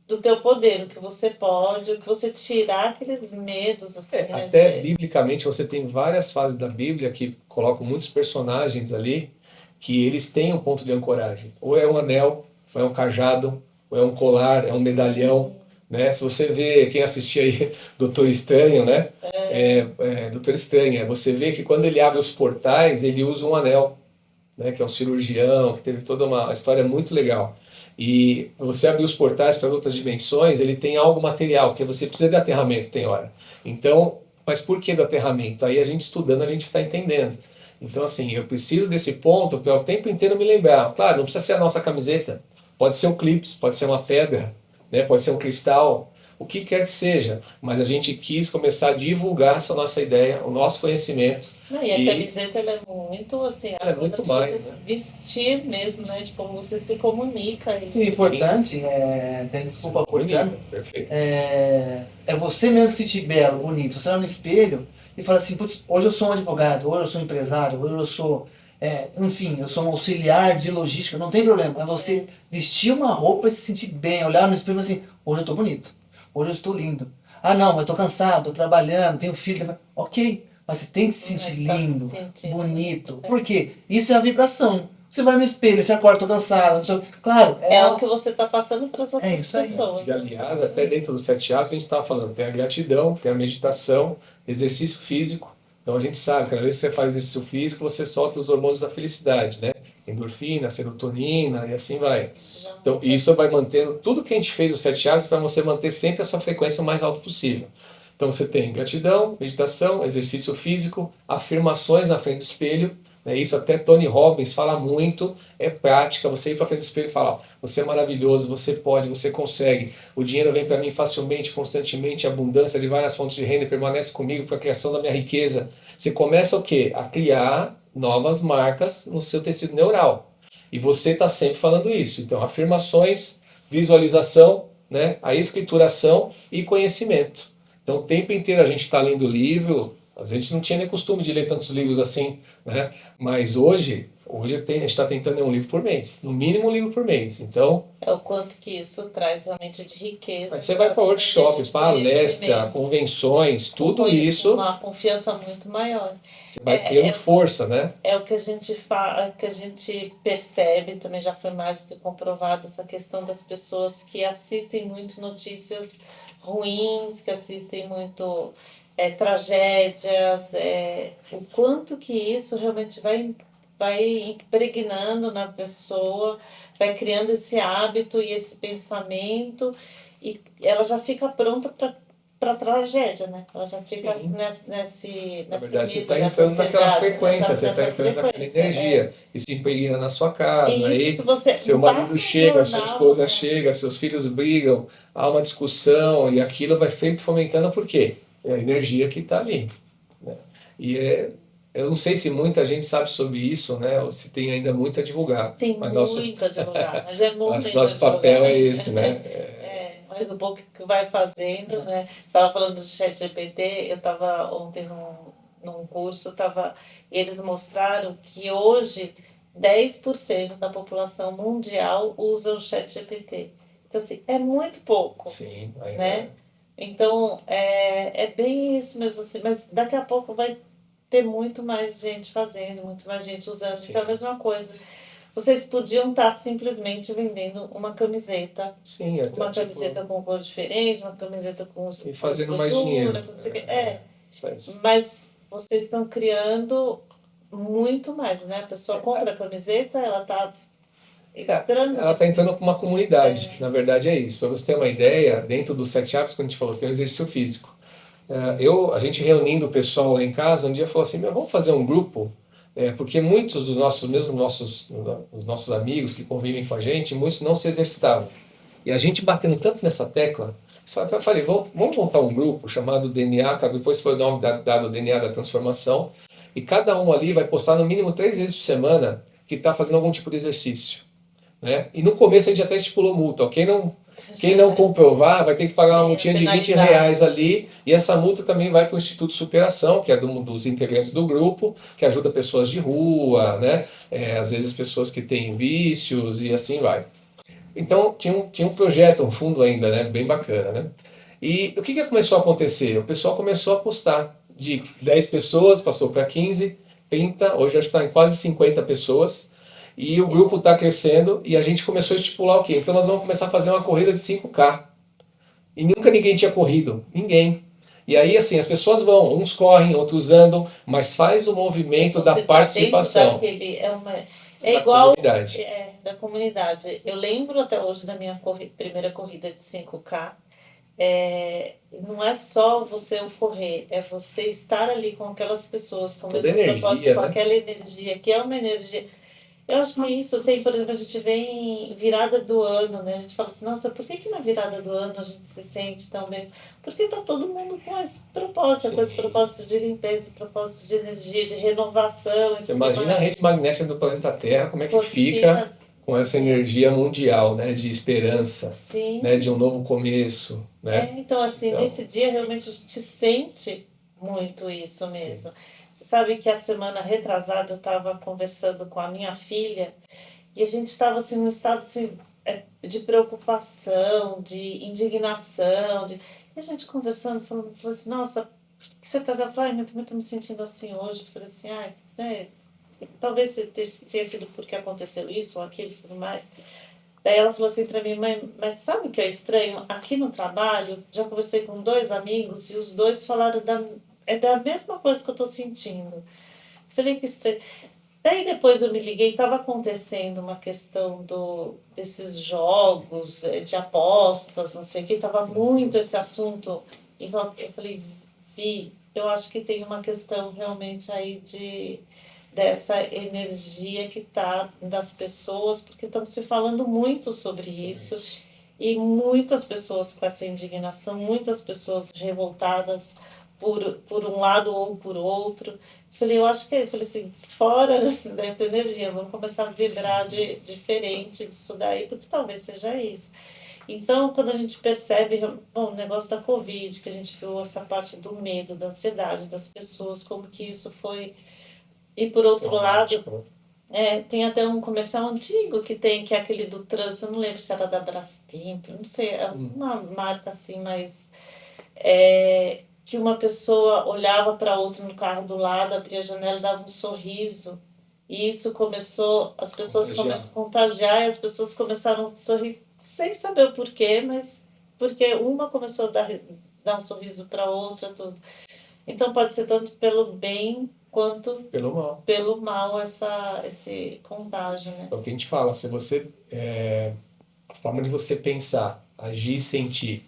do teu poder, o que você pode, o que você tirar aqueles medos, assim, né? Até biblicamente você tem várias fases da Bíblia que colocam muitos personagens ali que eles têm um ponto de ancoragem. Ou é um anel, ou é um cajado, ou é um colar, é um medalhão, né? Se você vê, quem assistia aí Doutor Estranho, né? Doutor Estranho, você vê que quando ele abre os portais, ele usa um anel, né? Que é um cirurgião, que teve toda uma história muito legal. E você abrir os portais para as outras dimensões, ele tem algo material, porque você precisa de aterramento, tem hora. Então, mas por que do aterramento? Aí a gente estudando, a gente está entendendo. Então, assim, eu preciso desse ponto para o tempo inteiro me lembrar. Claro, não precisa ser a nossa camiseta. Pode ser um clips, pode ser uma pedra, né? Pode ser um cristal, o que quer que seja. Mas a gente quis começar a divulgar essa nossa ideia, o nosso conhecimento. E a camiseta ela é muito, assim, ela é muito mais, você né? vestir mesmo, né? De como você se comunica. Isso é importante, desculpa cortar, perfeito. É você mesmo se sentir belo, bonito. Você olha no espelho e fala assim, putz, hoje eu sou um advogado, hoje eu sou um empresário, hoje eu sou, enfim, eu sou um auxiliar de logística, não tem problema. É você vestir uma roupa e se sentir bem, olhar no espelho e falar assim, hoje eu tô bonito, hoje eu estou lindo. Ah não, mas eu tô cansado, tô trabalhando, tenho filho. Ok, mas você tem que se sentir lindo, bonito. Por quê? Isso é a vibração. Você vai no espelho, você acorda, tô cansado, não sei. Claro, é o que você está passando para as outras pessoas. E, aliás, até dentro dos 7 hábitos, a gente estava falando, tem a gratidão, tem a meditação, exercício físico. Então a gente sabe que cada vez que você faz exercício físico, você solta os hormônios da felicidade, né? Endorfina, serotonina e assim vai. Então isso vai mantendo, tudo que a gente fez os 7 hábitos para você manter sempre a sua frequência o mais alta possível. Então você tem gratidão, meditação, exercício físico, afirmações na frente do espelho. Isso até Tony Robbins fala muito, é prática, você ir para frente do espelho e falar, ó, você é maravilhoso, você pode, você consegue, o dinheiro vem para mim facilmente, constantemente, abundância de várias fontes de renda permanece comigo para a criação da minha riqueza. Você começa o quê? A criar novas marcas no seu tecido neural. E você está sempre falando isso. Então, afirmações, visualização, né, a escrituração e conhecimento. Então, o tempo inteiro a gente está lendo livro. A gente não tinha nem costume de ler tantos livros assim, né? Mas hoje a gente está tentando ler um livro por mês, no mínimo um livro por mês. Então, é o quanto que isso traz realmente de riqueza. Você vai para workshop, palestra, convenções, tudo isso. Uma confiança muito maior. Você vai criando força, né? É o que a gente fala, que a gente percebe, também já foi mais do que comprovado, essa questão das pessoas que assistem muito notícias ruins, que assistem muito tragédias, o quanto que isso realmente vai impregnando na pessoa, vai criando esse hábito e esse pensamento, e ela já fica pronta para a tragédia, né? Ela já fica nesse na verdade, você está entrando naquela frequência, você está entrando naquela energia, e se impregna na sua casa, aí seu marido chega, sua esposa chega, seus filhos brigam, há uma discussão, e aquilo vai sempre fomentando, por quê? É a energia que está ali, né? E eu não sei se muita gente sabe sobre isso, né? Ou se tem ainda muito a divulgar. Tem muito a divulgar, mas é muito nosso papel é esse, né? Mas o pouco que vai fazendo, né? Você estava falando do ChatGPT, eu estava ontem num curso, eles mostraram que hoje 10% da população mundial usa o ChatGPT. Então, assim, é muito pouco. Sim, ainda né? Então, é bem isso mesmo, assim, mas daqui a pouco vai ter muito mais gente fazendo, muito mais gente usando. Sim. Então, a mesma coisa. Vocês podiam estar simplesmente vendendo uma camiseta. Sim, até uma camiseta com cor diferente, uma camiseta com e fazendo mais dinheiro. Mas vocês estão criando muito mais, né? A pessoa compra a camiseta, ela está entrando. Ela está entrando para uma comunidade. Na verdade é isso. Para você ter uma ideia, dentro dos 7 hábitos que a gente falou, tem o exercício físico. A gente reunindo o pessoal lá em casa, um dia falou assim, vamos fazer um grupo, porque muitos dos os nossos amigos que convivem com a gente, muitos não se exercitavam. E a gente batendo tanto nessa tecla, só que eu falei, vamos montar um grupo chamado DNA, que depois foi o nome dado DNA da transformação, e cada um ali vai postar no mínimo 3 vezes por semana que está fazendo algum tipo de exercício. Né? E no começo a gente até estipulou multa, quem não comprovar vai ter que pagar uma multinha de R$ 20 ali, e essa multa também vai para o Instituto Superação, que é dos integrantes do grupo, que ajuda pessoas de rua, né? Às vezes pessoas que têm vícios e assim vai. Então tinha um projeto, um fundo ainda, né? Bem bacana. Né? E o que começou a acontecer? O pessoal começou a postar, de 10 pessoas passou para 15, 30, hoje já está em quase 50 pessoas, e o grupo está crescendo e a gente começou a estipular o quê? Então nós vamos começar a fazer uma corrida de 5K. E nunca ninguém tinha corrido. Ninguém. E aí, assim, as pessoas vão, uns correm, outros andam, mas faz o movimento da participação. É igual comunidade. Da comunidade. Eu lembro até hoje da minha primeira corrida de 5K. Não é só você correr, é você estar ali com aquelas pessoas, com o mesmo propósito, com aquela energia, que é uma energia. Eu acho que isso tem, por exemplo, a gente vê em virada do ano, né? A gente fala assim, nossa, por que na virada do ano a gente se sente tão bem? Porque tá todo mundo com esse propósito, com esse propósito de limpeza, propósito de energia, de renovação. Você imagina a rede magnética do planeta Terra, como é que fica com essa energia mundial, né? De esperança, sim, né? De um novo começo, né? Então, assim, nesse dia realmente a gente sente muito isso mesmo. Sim. Você sabe que a semana retrasada eu estava conversando com a minha filha e a gente estava assim, num estado assim, de preocupação, de indignação. E a gente conversando, falou assim, nossa, por que você está assim? Eu falei, eu também estou me sentindo assim hoje. Eu falei assim, talvez tenha sido porque aconteceu isso ou aquilo e tudo mais. Daí ela falou assim para mim, mãe, mas sabe o que é estranho? Aqui no trabalho, já conversei com 2 amigos e os 2 falaram da mesma coisa que eu estou sentindo. Falei que estranho. Daí depois eu me liguei, estava acontecendo uma questão desses jogos de apostas, não sei o que, estava muito esse assunto. E eu falei, Vi, eu acho que tem uma questão realmente aí dessa energia que está das pessoas, porque estão se falando muito sobre isso. E muitas pessoas com essa indignação, muitas pessoas revoltadas por um lado ou por outro. Eu falei assim, fora dessa energia, vamos começar a vibrar diferente disso daí, porque talvez seja isso. Então, quando a gente percebe o negócio da Covid, que a gente viu essa parte do medo, da ansiedade das pessoas, como que isso foi... E por outro lado, tem até um comercial antigo que é aquele do trânsito, eu não lembro se era da Brastemp, não sei, é uma marca assim, mas... que uma pessoa olhava para outra no carro do lado, abria a janela e dava um sorriso. E isso começou, as pessoas começaram a contagiar e as pessoas começaram a sorrir sem saber o porquê, mas porque uma começou a dar um sorriso para a outra, tudo. Então pode ser tanto pelo bem quanto pelo mal esse contágio, né? É o que a gente fala, se você a forma de você pensar, agir e sentir,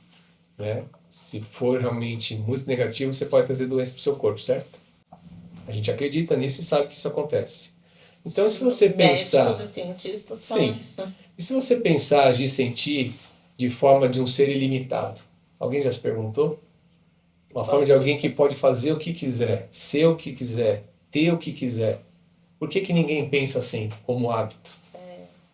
né? Se for realmente muito negativo, você pode trazer doença para o seu corpo, certo? A gente acredita nisso e sabe que isso acontece. Então, se você pensar... Médicos e cientistas falam isso. E se você pensar, agir e sentir de forma de um ser ilimitado? Alguém já se perguntou? Uma forma de alguém que pode fazer o que quiser, ser o que quiser, ter o que quiser. Por que ninguém pensa assim, como hábito?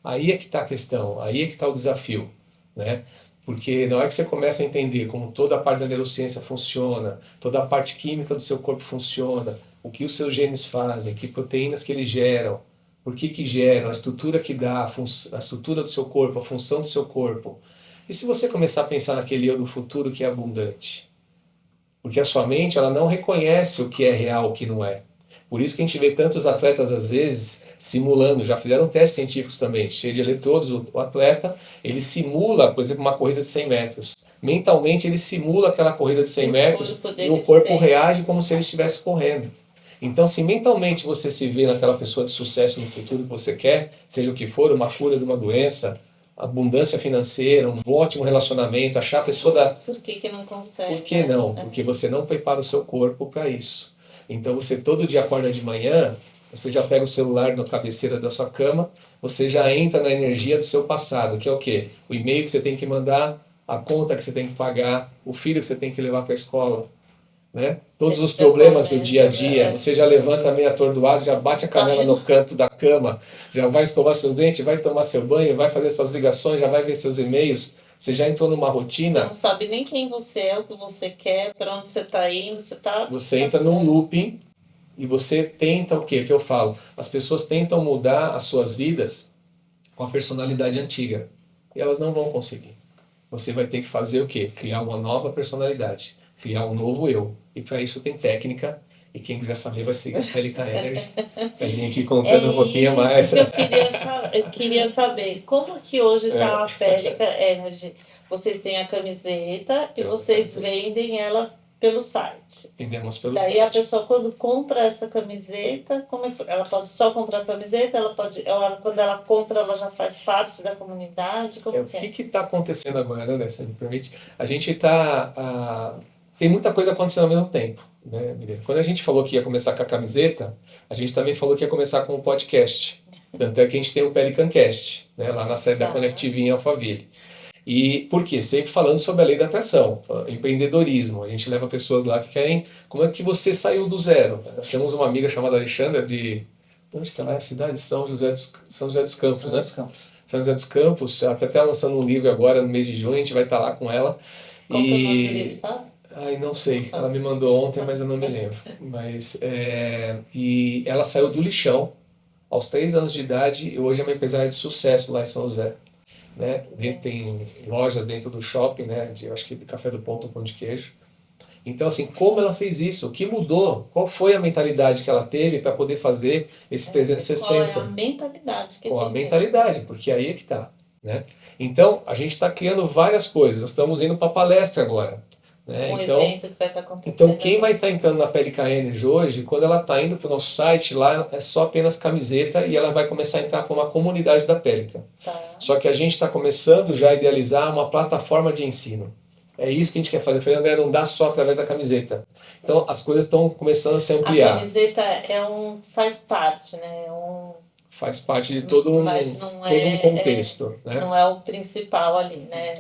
Aí é que está a questão, aí é que está o desafio, né? Porque na hora que você começa a entender como toda a parte da neurociência funciona, toda a parte química do seu corpo funciona, o que os seus genes fazem, que proteínas que eles geram, por que geram, a estrutura que dá, a estrutura do seu corpo, a função do seu corpo. E se você começar a pensar naquele eu do futuro que é abundante? Porque a sua mente ela não reconhece o que é real, o que não é. Por isso que a gente vê tantos atletas, às vezes, simulando, já fizeram testes científicos também, cheio de eletrodos, o atleta, ele simula, por exemplo, uma corrida de 100 metros. Mentalmente, ele simula aquela corrida de 100 metros e o corpo reage como se ele estivesse correndo. Então, se mentalmente você se vê naquela pessoa de sucesso no futuro que você quer, seja o que for, uma cura de uma doença, abundância financeira, um ótimo relacionamento, achar a pessoa da... Por que não consegue? Por que não? Porque você não prepara o seu corpo para isso. Então você todo dia acorda de manhã, você já pega o celular na cabeceira da sua cama, você já entra na energia do seu passado, que é o quê? O e-mail que você tem que mandar, a conta que você tem que pagar, o filho que você tem que levar para a escola, né? Todos os problemas do dia a dia, você já levanta meio atordoado, já bate a canela no canto da cama, já vai escovar seus dentes, vai tomar seu banho, vai fazer suas ligações, já vai ver seus e-mails, você já entrou numa rotina. Você não sabe nem quem você é, o que você quer, para onde você está indo, Você entra num looping e você tenta o quê? O que eu falo? As pessoas tentam mudar as suas vidas com a personalidade antiga e elas não vão conseguir. Você vai ter que fazer o quê? Criar uma nova personalidade, criar um novo eu. E para isso tem técnica. E quem quiser saber vai seguir a Pelican Energy. A gente ir contando um pouquinho mais. Eu queria saber como que hoje está a Pelican Energy. Vocês têm a camiseta e vocês vendem ela pelo site. Vendemos pelo Daí site. a pessoa quando compra essa camiseta, como é que ela pode só comprar a camiseta? Quando ela compra, ela já faz parte da comunidade? Como O que está acontecendo agora, né? Se me permite? A gente está... tem muita coisa acontecendo ao mesmo tempo. Né, Miriam? Quando a gente falou que ia começar com a camiseta, a gente também falou que ia começar com o podcast. Tanto é que a gente tem o Pelican Cast, né, lá na sede da Conective em Alphaville. E por quê? Sempre falando sobre a lei da atração, empreendedorismo. A gente leva pessoas lá que querem... Como é que você saiu do zero? Nós temos uma amiga chamada Alexandra de... Onde que ela é? A cidade de São José dos Campos, né? São José dos Campos. Ela está até lançando um livro agora no mês de junho, a gente vai estar lá com ela. Qual que é o nome do livro, sabe? Ai, não sei. Ela me mandou ontem, mas eu não me lembro. E ela saiu do lixão aos 3 anos de idade e hoje é uma empresária de sucesso lá em São José. Né? Tem lojas dentro do shopping, né? Acho que de Café do Ponto, Pão de Queijo. Então, assim, como ela fez isso? O que mudou? Qual foi a mentalidade que ela teve para poder fazer esse 360? Qual é a mentalidade que Qual a mentalidade? Porque aí é que está. Né? Então, a gente está criando várias coisas. Nós estamos indo para palestra agora. Né? Evento que vai estar acontecendo. Então, quem vai estar entrando na Pelican Energy hoje, quando ela está indo para o nosso site, lá é só apenas camiseta e ela vai começar a entrar para uma comunidade da Pelican. Tá. Só que a gente está começando já a idealizar uma plataforma de ensino. É isso que a gente quer fazer. O Fernando, não dá só através da camiseta. Então, as coisas estão começando a se ampliar. A camiseta faz parte, né? Faz parte de todo um contexto. Né? Não é o principal ali, né?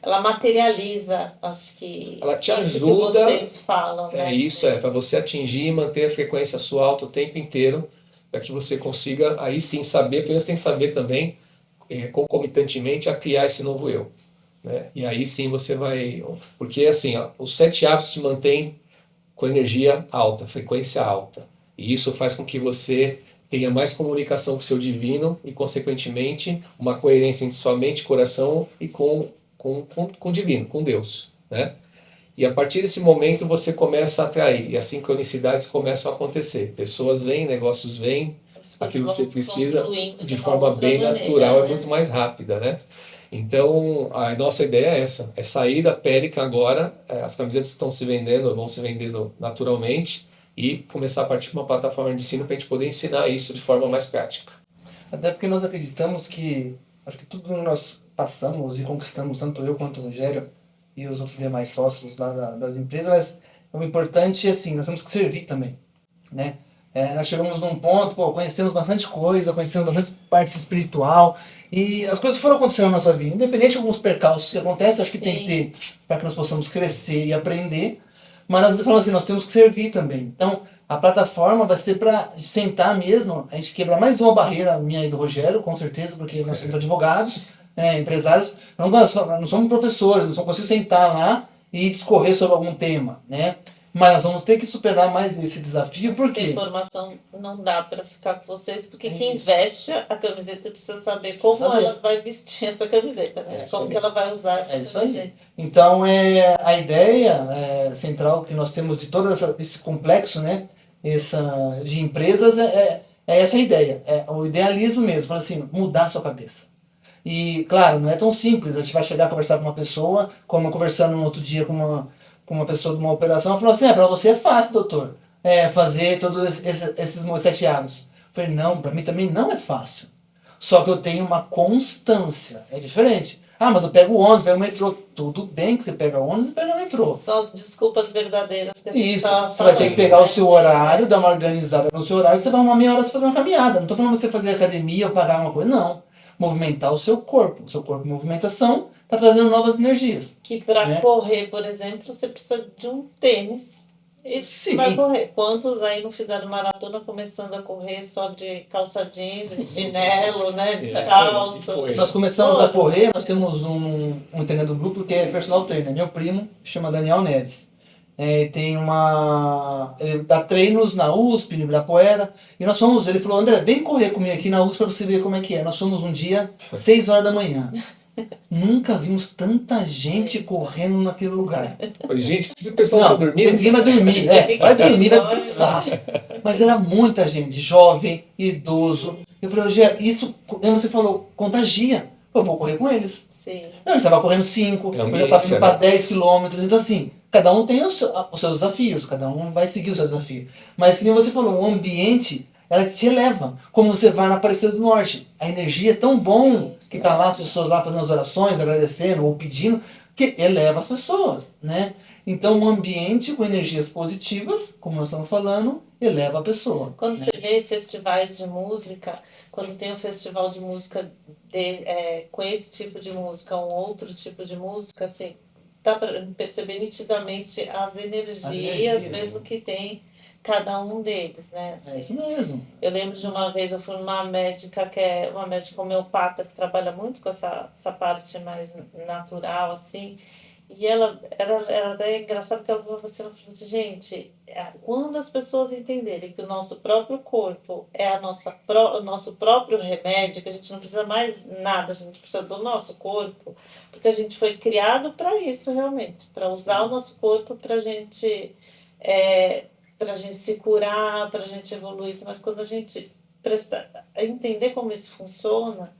Ela materializa, acho que ela te isso ajuda, que vocês falam, né? Para você atingir e manter a frequência sua alta o tempo inteiro, para que você consiga aí sim saber, primeiro você tem que saber também, concomitantemente, a criar esse novo eu. Né? E aí sim você vai... Porque assim, os 7 hábitos te mantêm com energia alta, frequência alta. E isso faz com que você tenha mais comunicação com o seu divino e, consequentemente, uma coerência entre sua mente, coração e com o divino, com Deus. Né? E a partir desse momento você começa a atrair, e as sincronicidades começam a acontecer. Pessoas vêm, negócios vêm, aquilo que você precisa de forma bem natural, né? É muito mais rápida. Né? Então, a nossa ideia é essa, é sair da Pelican agora, as camisetas estão se vendendo, vão se vendendo naturalmente, e começar a partir de uma plataforma de ensino para a gente poder ensinar isso de forma mais prática. Até porque nós acreditamos que, acho que tudo que nós passamos e conquistamos, tanto eu quanto o Rogério e os outros demais sócios lá das empresas, mas o importante é assim, nós temos que servir também, né? Nós chegamos num ponto, conhecemos bastante coisa, conhecemos bastante parte espiritual e as coisas foram acontecendo na nossa vida, independente de alguns percalços que acontecem, acho que tem que ter para que nós possamos crescer e aprender, mas nós falamos assim, nós temos que servir também. Então, a plataforma vai ser para sentar mesmo, a gente quebrar mais uma barreira minha e do Rogério, com certeza, porque nós somos advogados, empresários, não somos professores, não conseguimos sentar lá e discorrer sobre algum tema, né? Mas nós vamos ter que superar mais esse desafio, porque... Essa informação não dá para ficar com vocês, porque quem veste a camiseta precisa saber como ela vai vestir essa camiseta, né? Como que ela vai usar essa camiseta. Aí. Então, a ideia central que nós temos de todo esse complexo, né, de empresas, é essa ideia, é o idealismo mesmo, fala assim, mudar a sua cabeça. E, claro, não é tão simples, a gente vai chegar a conversar com uma pessoa, como eu conversando no outro dia com uma pessoa de uma operação, ela falou assim, para você é fácil, doutor, fazer todos esses 7 hábitos. Eu falei, não, para mim também não é fácil. Só que eu tenho uma constância. É diferente. Ah, mas eu pego o ônibus, pego o metrô. Tudo bem que você pega o ônibus e pega o metrô. São as desculpas verdadeiras que a gente Isso, tá você vai ter que falando, pegar né, o seu de- horário, dar uma organizada no seu horário, você vai arrumar meia hora pra fazer uma caminhada. Não tô falando você fazer academia ou pagar uma coisa, não. Movimentar o seu corpo. O seu corpo em movimentação tá trazendo novas energias. Que para né? correr, por exemplo, você precisa de um tênis. E Sim. vai correr. Quantos aí não fizeram maratona começando a correr só de calça jeans, de chinelo, né? Descalço. foi. Nós começamos a correr, nós temos um treinador do grupo que é personal trainer, meu primo, chama Daniel Neves. Tem uma. Ele dá treinos na USP, no Ibirapuera. E nós fomos, ele falou, André, vem correr comigo aqui na USP pra você ver como é que é. Nós fomos um dia, 6 horas da manhã. Nunca vimos tanta gente correndo naquele lugar. Falei, gente, esse pessoal tá dormindo? Ninguém vai dormir, vai dormir, vai descansar. Mas era muita gente, jovem, idoso. Eu falei, Rogério, isso, como você falou, contagia. Eu vou correr com eles. Sim. Não, a gente estava correndo 5, eu já estava indo para 10 quilômetros. Então, assim, cada um tem os seus desafios, cada um vai seguir o seu desafio. Mas, que nem você falou, o ambiente, ela te eleva. Como você vai na Aparecida do Norte. A energia é tão bom que tá lá as pessoas lá fazendo as orações, agradecendo ou pedindo, que eleva as pessoas, né? Então, um ambiente com energias positivas, como nós estamos falando, eleva a pessoa. Quando você vê festivais de música, quando tem um festival de música com esse tipo de música, um outro tipo de música, assim, dá para perceber nitidamente as energias, mesmo que tem cada um deles, né? Assim, É isso mesmo. eu lembro de uma vez, eu fui numa médica que é uma médica homeopata que trabalha muito com essa parte mais natural, assim, e ela era até engraçado que ela falou assim, gente, quando as pessoas entenderem que o nosso próprio corpo é o nosso próprio remédio, que a gente não precisa mais nada, a gente precisa do nosso corpo, porque a gente foi criado para isso realmente, para usar o nosso corpo para a gente se curar, para a gente evoluir, mas quando a gente entender como isso funciona,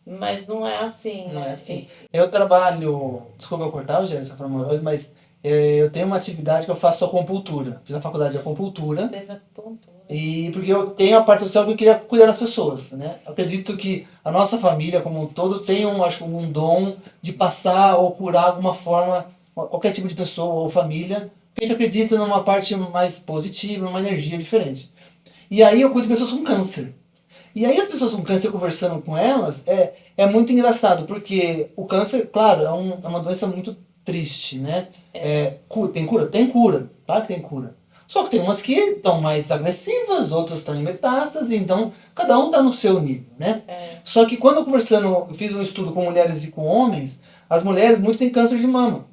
mas não é assim, Não né? é assim. Eu trabalho, desculpa eu cortar, Eugênio, você falou uma coisa, mas eu tenho uma atividade que eu faço acupuntura. Fiz a faculdade de acupuntura. Fez acupuntura. E porque eu tenho a parte social que eu queria cuidar das pessoas, né? Eu acredito que a nossa família como um todo tem acho que um dom de passar ou curar alguma forma qualquer tipo de pessoa ou família. Porque a gente acredita numa parte mais positiva, numa energia diferente. E aí eu cuido de pessoas com câncer. E aí as pessoas com câncer, conversando com elas, é muito engraçado, porque o câncer, claro, é uma doença muito triste, né? Tem cura? Tem cura, claro que tem cura. Só que tem umas que estão mais agressivas, outras estão em metástase, então cada um está no seu nível, né? Só que quando eu fiz um estudo com mulheres e com homens, as mulheres muito têm câncer de mama.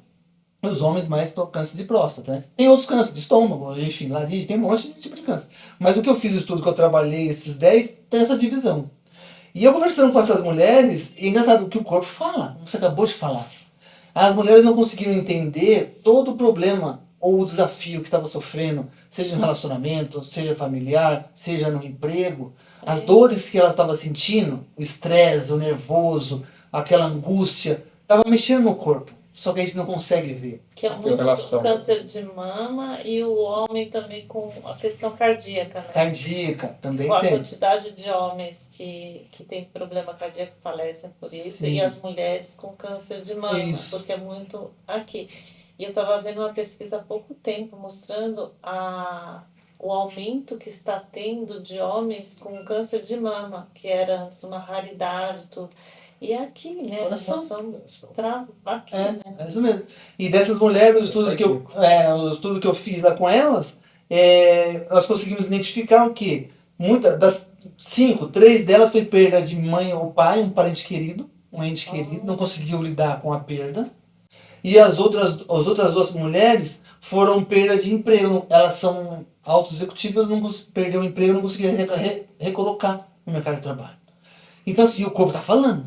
Os homens mais câncer de próstata, né? Tem outros cânceres de estômago, enfim, laringe, tem um monte de tipo de câncer. Mas o que eu fiz, o estudo que eu trabalhei, esses 10, tem essa divisão. E eu conversando com essas mulheres, é engraçado que o corpo fala, você acabou de falar. As mulheres não conseguiram entender todo o problema ou o desafio que estava sofrendo, seja no relacionamento, seja familiar, seja no emprego, as dores que elas estavam sentindo, o estresse, o nervoso, aquela angústia, estava mexendo no corpo. Só que a gente não consegue ver. Que é muito o câncer de mama e o homem também com a questão cardíaca, né? Cardíaca, também a tem. A quantidade de homens que tem problema cardíaco falecem por isso. Sim. E as mulheres com câncer de mama, porque é muito aqui. E eu estava vendo uma pesquisa há pouco tempo mostrando o aumento que está tendo de homens com câncer de mama, que era antes uma raridade, tudo. E aqui, né? Aqui, né? É isso mesmo. E dessas mulheres, o estudo que eu fiz lá com elas, nós conseguimos identificar o quê? Das 3 delas foi perda de mãe ou pai, um parente querido, um ente querido, não conseguiu lidar com a perda. E as outras 2 mulheres foram perda de emprego. Elas são auto-executivas, perdeu o emprego, não conseguiam recolocar no mercado de trabalho. Então assim, o corpo tá falando,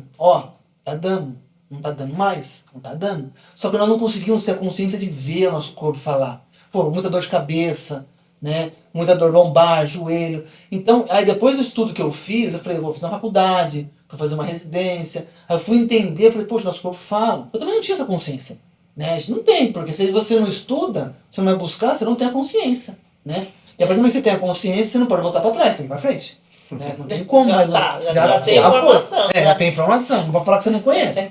tá dando, não tá dando mais, não tá dando. Só que nós não conseguimos ter a consciência de ver o nosso corpo falar. Muita dor de cabeça, né? Muita dor lombar, joelho. Então, aí depois do estudo que eu fiz, eu falei, eu vou fazer uma faculdade, vou fazer uma residência. Aí eu fui entender, eu falei, poxa, nosso corpo fala. Eu também não tinha essa consciência, né? A gente não tem, porque se você não estuda, você não vai buscar, você não tem a consciência, né? E a partir do momento que você tem a consciência, você não pode voltar para trás, tem que ir para frente. Né? Não tem como, mas já tem informação. Já tem informação, não vou falar que você não conhece.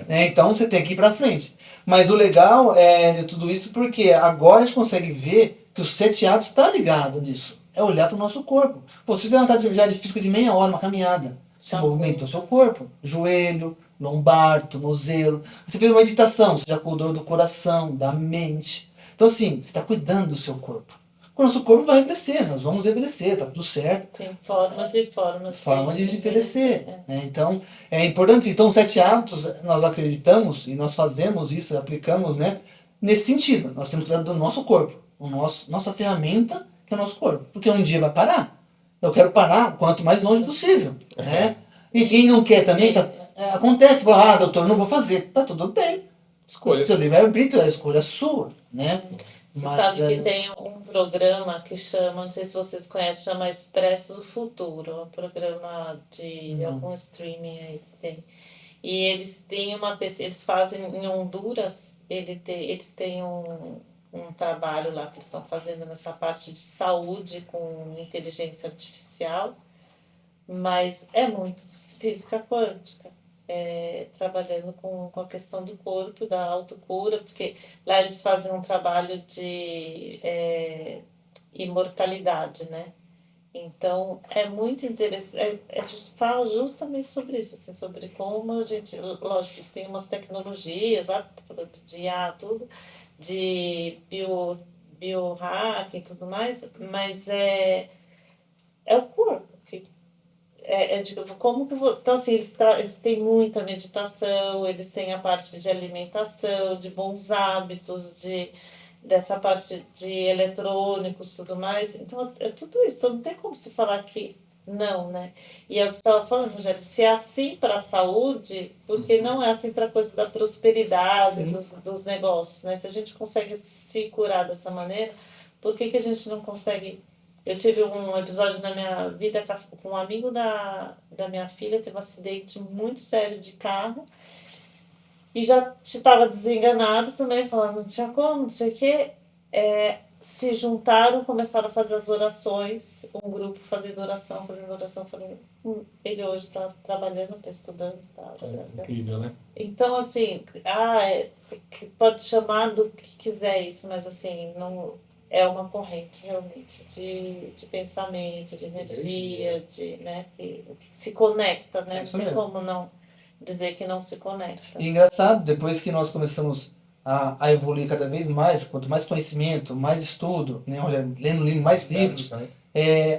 Né? Então você tem que ir pra frente. Mas o legal é de tudo isso porque agora a gente consegue ver que os 7 hábitos está ligado nisso. É olhar para o nosso corpo. Pô, se você fizer uma atividade física de meia hora, uma caminhada, você movimenta o seu corpo, joelho, lombar, tornozelo. Você fez uma meditação, você já cuidou do coração, da mente. Então assim, você está cuidando do seu corpo. O nosso corpo vai envelhecer, nós vamos envelhecer, tá tudo certo. Tem formas e formas. Forma de envelhecer. Né? Então, é importante. Então, os 7 hábitos, nós acreditamos e nós fazemos isso, aplicamos, né? Nesse sentido. Nós temos que cuidar do nosso corpo. Nossa ferramenta, que é o nosso corpo. Porque um dia vai parar. Eu quero parar o quanto mais longe possível. Né? E quem não quer também, acontece. Fala, doutor, não vou fazer. Tá tudo bem. Escolha. Seu livre-arbítrio, a escolha é sua. Né? Você sabe que tem um programa que chama, não sei se vocês conhecem, chama Expresso do Futuro, um programa de algum streaming aí que tem. E eles têm eles fazem em Honduras, eles têm um trabalho lá que eles estão fazendo nessa parte de saúde com inteligência artificial, mas é muito física quântica. Trabalhando com a questão do corpo, da autocura, porque lá eles fazem um trabalho de imortalidade, né? Então, é muito interessante, fala justamente sobre isso, assim, sobre como a gente, lógico, eles têm umas tecnologias lá, de IA, tudo, de biohack e tudo mais, mas é o corpo. Então, assim, eles têm muita meditação, eles têm a parte de alimentação, de bons hábitos, dessa parte de eletrônicos e tudo mais. Então, é tudo isso. Então, não tem como se falar que não, né? E é o que você estava falando, Rogério, se é assim para a saúde, porque não é assim para a coisa da prosperidade, dos negócios, né? Se a gente consegue se curar dessa maneira, por que a gente não consegue... Eu tive um episódio na minha vida com um amigo da minha filha, teve um acidente muito sério de carro e já estava desenganado também, falando não tinha como, não sei o quê. Se juntaram, começaram a fazer as orações, um grupo fazendo oração. Ele hoje está trabalhando, está estudando. Incrível, né? Então, assim, pode chamar do que quiser isso, mas assim, não... É uma corrente realmente de pensamento, de energia, né, que se conecta, né? Não tem como não dizer que não se conecta. E engraçado, depois que nós começamos a evoluir cada vez mais, quanto mais conhecimento, mais estudo, né, lendo mais livros,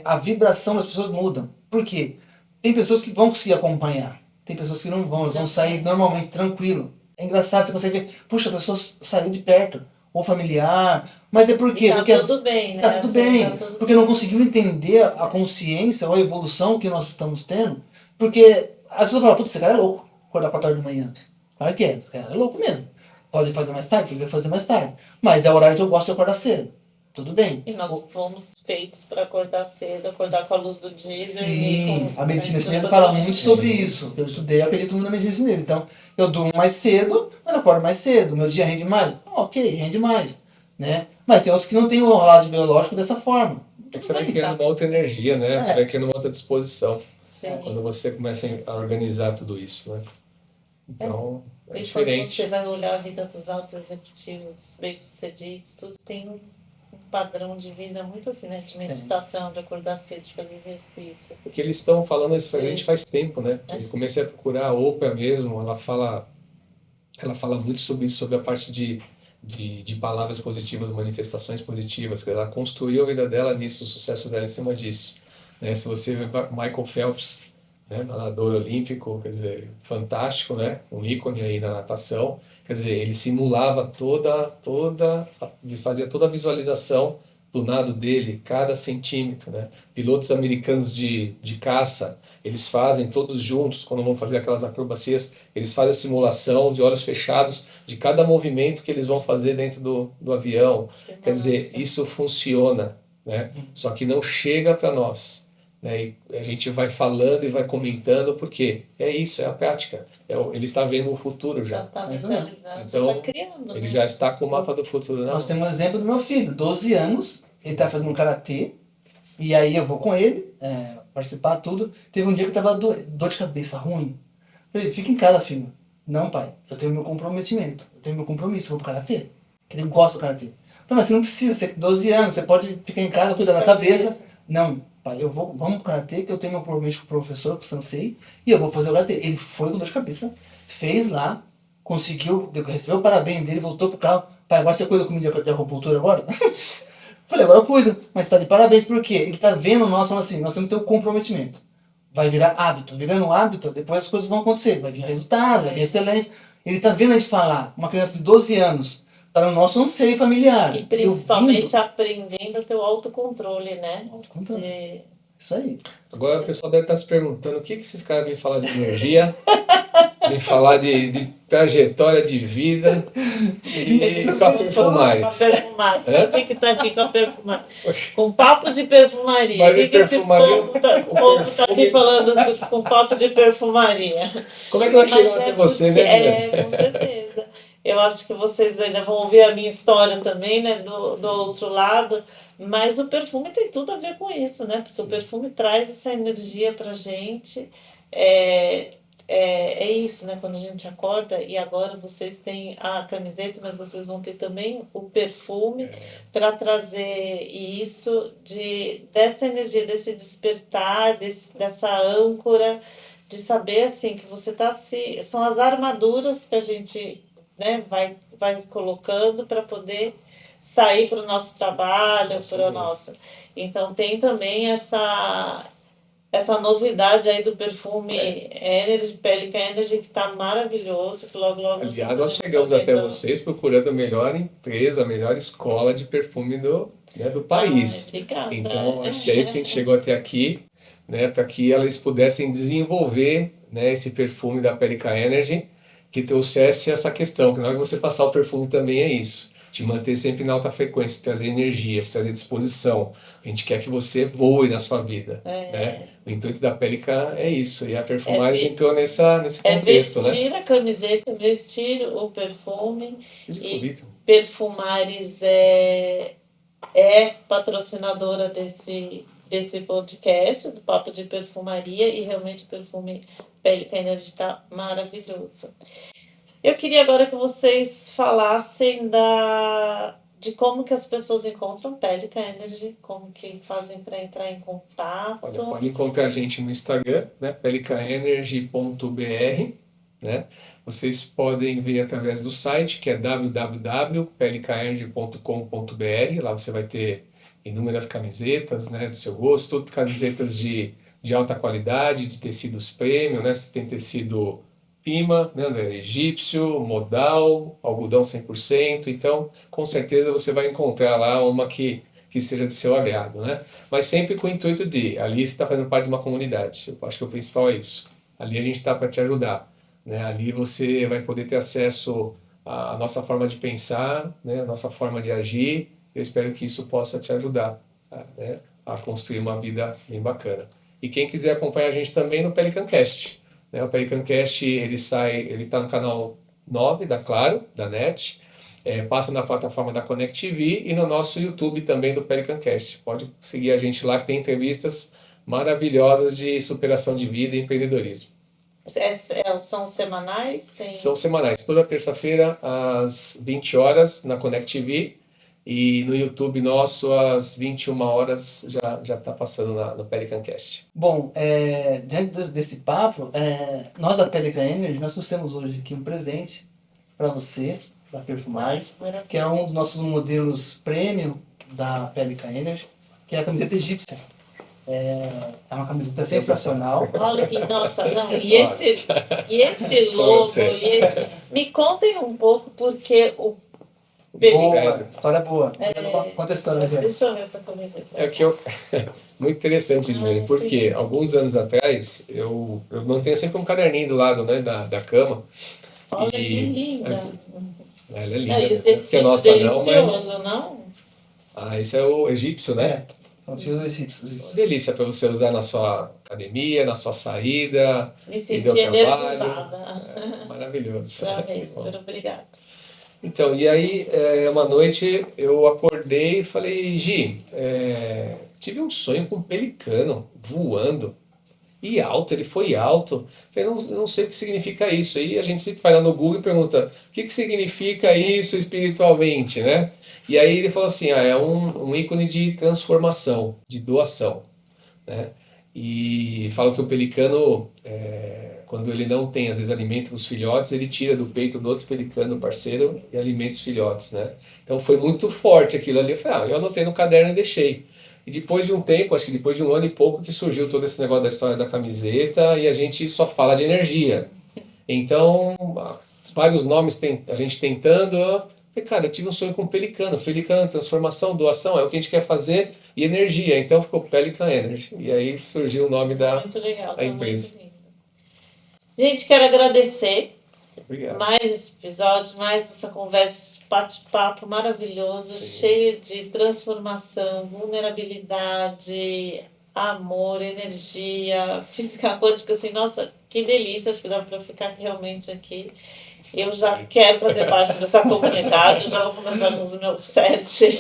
a vibração das pessoas muda. Por quê? Tem pessoas que vão conseguir acompanhar, tem pessoas que não vão, elas vão sair normalmente tranquilo. É engraçado, você consegue ver, puxa, a pessoa saiu de perto. Ou familiar, mas é por quê? Porque tudo bem, né? Tá tudo bem, porque não conseguiu entender a consciência ou a evolução que nós estamos tendo, porque as pessoas falam, putz, esse cara é louco, acordar 4 horas da manhã. Claro que é, esse cara é louco mesmo. Pode fazer mais tarde, pode fazer mais tarde. Mas é o horário que eu gosto de acordar cedo. Tudo bem. E nós fomos feitos para acordar cedo, acordar com a luz do dia. Sim, a medicina chinesa fala muito sobre isso. Eu estudei, acredito muito na medicina chinesa. Então, eu durmo mais cedo, mas acordo mais cedo. Meu dia rende mais? Ok, rende mais. Né? Mas tem outros que não têm o lado biológico dessa forma. Você vai criando uma outra energia, né? Você vai criando uma outra disposição. Sim. Quando você começa a organizar tudo isso, né? Então, é e diferente. Quando você vai olhar a vida dos altos executivos, bem-sucedidos, tudo tem um padrão de vida muito assim, né? De meditação, de acordar cedo, de fazer exercício. Porque eles estão falando isso pra gente faz tempo, né? Eu comecei a procurar a Oprah mesmo, ela fala muito sobre isso, sobre a parte de palavras positivas, manifestações positivas, que ela construiu a vida dela nisso, o sucesso dela em cima disso. Né? Se você vê Michael Phelps, né? Nadador olímpico, quer dizer, fantástico, né? Um ícone aí na natação. Quer dizer, ele simulava fazia toda a visualização do nado dele, cada centímetro, né? Pilotos americanos de caça, eles fazem todos juntos, quando vão fazer aquelas acrobacias, eles fazem a simulação de olhos fechados de cada movimento que eles vão fazer dentro do avião. Quer dizer, isso funciona, né? Só que não chega para nós. Né? E a gente vai falando e vai comentando, porque é isso, é a prática. Ele está vendo o futuro já. Já está mentalizado, então, já está criando. Ele né? já está com o mapa do futuro. Nós temos um exemplo do meu filho, 12 anos, ele está fazendo karatê, e aí eu vou com ele, participar, tudo. Teve um dia que eu tava dor de cabeça, ruim. Falei, fica em casa, filho. Não, pai, eu tenho meu comprometimento. Eu tenho meu compromisso, eu vou pro karatê. Que ele gosta do karatê. Falei, mas você não precisa, você tem 12 anos, você pode ficar em casa, cuidar da cabeça. Não, pai, vamos pro karatê, que eu tenho meu compromisso com o professor, com o sensei, e eu vou fazer o karatê. Ele foi com dor de cabeça, fez lá, conseguiu, recebeu o parabéns dele, voltou pro carro. Pai, agora você cuida comigo de acupuntura agora? Falei, agora eu cuido. Mas tá de parabéns por quê? Ele tá vendo nós falando assim, nós temos que ter um comprometimento. Vai virar hábito. Virando hábito, depois as coisas vão acontecer. Vai vir resultado, vai vir excelência. Ele tá vendo a gente falar. Uma criança de 12 anos tá no nosso anseio familiar. E principalmente aprendendo a ter o autocontrole, né? Autocontrole. Isso aí. Agora o pessoal deve estar se perguntando o que esses caras vêm falar de energia, vêm falar de trajetória de vida e com a Perfumares. Você tem que estar aqui com a Perfumares. Com papo de perfumaria. Mas O que esse povo tá aqui falando com papo de perfumaria? Como é que nós chegamos até você, né? Com certeza. Eu acho que vocês ainda vão ouvir a minha história também, né? Do outro lado. Mas o perfume tem tudo a ver com isso, né? Porque Sim. O perfume traz essa energia pra gente. É isso, né? Quando a gente acorda, e agora vocês têm a camiseta, mas vocês vão ter também o perfume para trazer isso, dessa energia, desse despertar, dessa âncora, de saber assim que você está são as armaduras que a gente, né, vai colocando para poder sair para o nosso trabalho, para o nosso. Então tem também essa novidade aí do perfume Energy, Pelican Energy, que está maravilhoso, que logo Aliás, nós chegamos até vocês procurando a melhor empresa, a melhor escola de perfume do país. Obrigada. Então, acho que é isso que a gente chegou até aqui, né, para que eles pudessem desenvolver, né, esse perfume da Pelican Energy, que trouxesse essa questão, que na hora que você passar o perfume também é isso. Te manter sempre na alta frequência, trazer energia, trazer disposição. A gente quer que você voe na sua vida. Né? O intuito da Pelican é isso. E a Perfumares entrou nesse contexto. Vestir a camiseta, vestir o perfume. E Perfumares é patrocinadora desse podcast, do Papo de Perfumaria. E realmente o perfume Pelican Energy está maravilhoso. Eu queria agora que vocês falassem de como que as pessoas encontram Pelican Energy, como que fazem para entrar em contato. Olha, pode encontrar a gente no Instagram, né, pelicanenergy.br, né? Vocês podem ver através do site, que é www.pelicanenergy.com.br. Lá você vai ter inúmeras camisetas, né, do seu gosto, todas camisetas de alta qualidade, de tecidos premium, né? Você tem tecido Pima, né, egípcio, modal, algodão 100%, então com certeza você vai encontrar lá uma que seja de seu agrado, né? Mas sempre com o intuito ali você está fazendo parte de uma comunidade, eu acho que o principal é isso, ali a gente está para te ajudar, né? Ali você vai poder ter acesso à nossa forma de pensar, né, a nossa forma de agir, eu espero que isso possa te ajudar, né, a construir uma vida bem bacana. E quem quiser acompanhar a gente também no Pelican Cast, o Pelican Cast, ele está no canal 9 da Claro, da NET, passa na plataforma da Connect TV e no nosso YouTube também do Pelican Cast. Pode seguir a gente lá, que tem entrevistas maravilhosas de superação de vida e empreendedorismo. São semanais? São semanais, toda terça-feira às 20 horas na Connect TV e no YouTube nosso às 21 horas já está passando no Pelican Cast. Bom, diante desse papo, nós da Pelican Energy, nós trouxemos hoje aqui um presente para você, da Perfumares, que é um dos nossos modelos premium da Pelican Energy, que é a camiseta egípcia. É uma camiseta sensacional. Olha que, nossa, não, e esse logo, me contem um pouco, porque boa, história boa. Conta a história. Deixa eu ver essa camiseta. Muito interessante isso mesmo, porque alguns anos atrás eu mantenho sempre um caderninho do lado, né, da cama. Olha que linda. Ela é linda, e o tecido é nossa delicioso, não? Esse é o egípcio, né? São fios egípcios. Isso. Delícia para você usar na sua academia, na sua saída. Me senti energizada. Maravilhoso. Parabéns, super obrigada. Então, e aí, uma noite eu acordei e falei, Gi, tive um sonho com um pelicano voando. E alto, ele foi alto. Eu não sei o que significa isso. Aí a gente sempre vai lá no Google e pergunta, o que significa isso espiritualmente, né? E aí ele falou assim, é um ícone de transformação, de doação, né? E fala que o pelicano, quando ele não tem, às vezes, alimento os filhotes, ele tira do peito do outro pelicano parceiro e alimenta os filhotes, né? Então foi muito forte aquilo ali. Eu falei, eu anotei no caderno e deixei. E depois de um tempo, acho que depois de um ano e pouco, que surgiu todo esse negócio da história da camiseta e a gente só fala de energia. Então, vários nomes tem, a gente tentando. Falei, cara, eu tive um sonho com pelicano. Pelicano, transformação, doação, é o que a gente quer fazer e energia. Então ficou Pelican Energy. E aí surgiu o nome Muito legal, da tá empresa. muito lindo. Gente, quero agradecer Obrigado. mais esse episódio, mais essa conversa, bate-papo maravilhoso, cheio de transformação, vulnerabilidade, amor, energia, física quântica, assim, nossa, que delícia, acho que dá para ficar realmente aqui. Eu já quero fazer parte dessa comunidade, eu já vou começar com os meus 7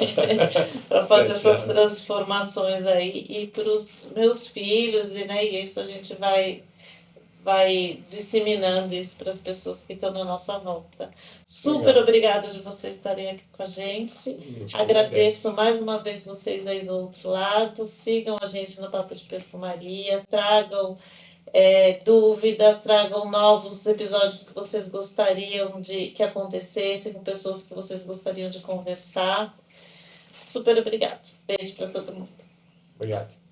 para fazer essas transformações aí e para os meus filhos, e né, e isso a gente vai disseminando isso para as pessoas que estão na nossa volta. Super obrigada de vocês estarem aqui com a gente. Agradeço mais uma vez vocês aí do outro lado. Sigam a gente no Papo de Perfumaria. Tragam dúvidas, tragam novos episódios que vocês gostariam de que acontecessem com pessoas que vocês gostariam de conversar. Super obrigado. Beijo para todo mundo. Obrigado.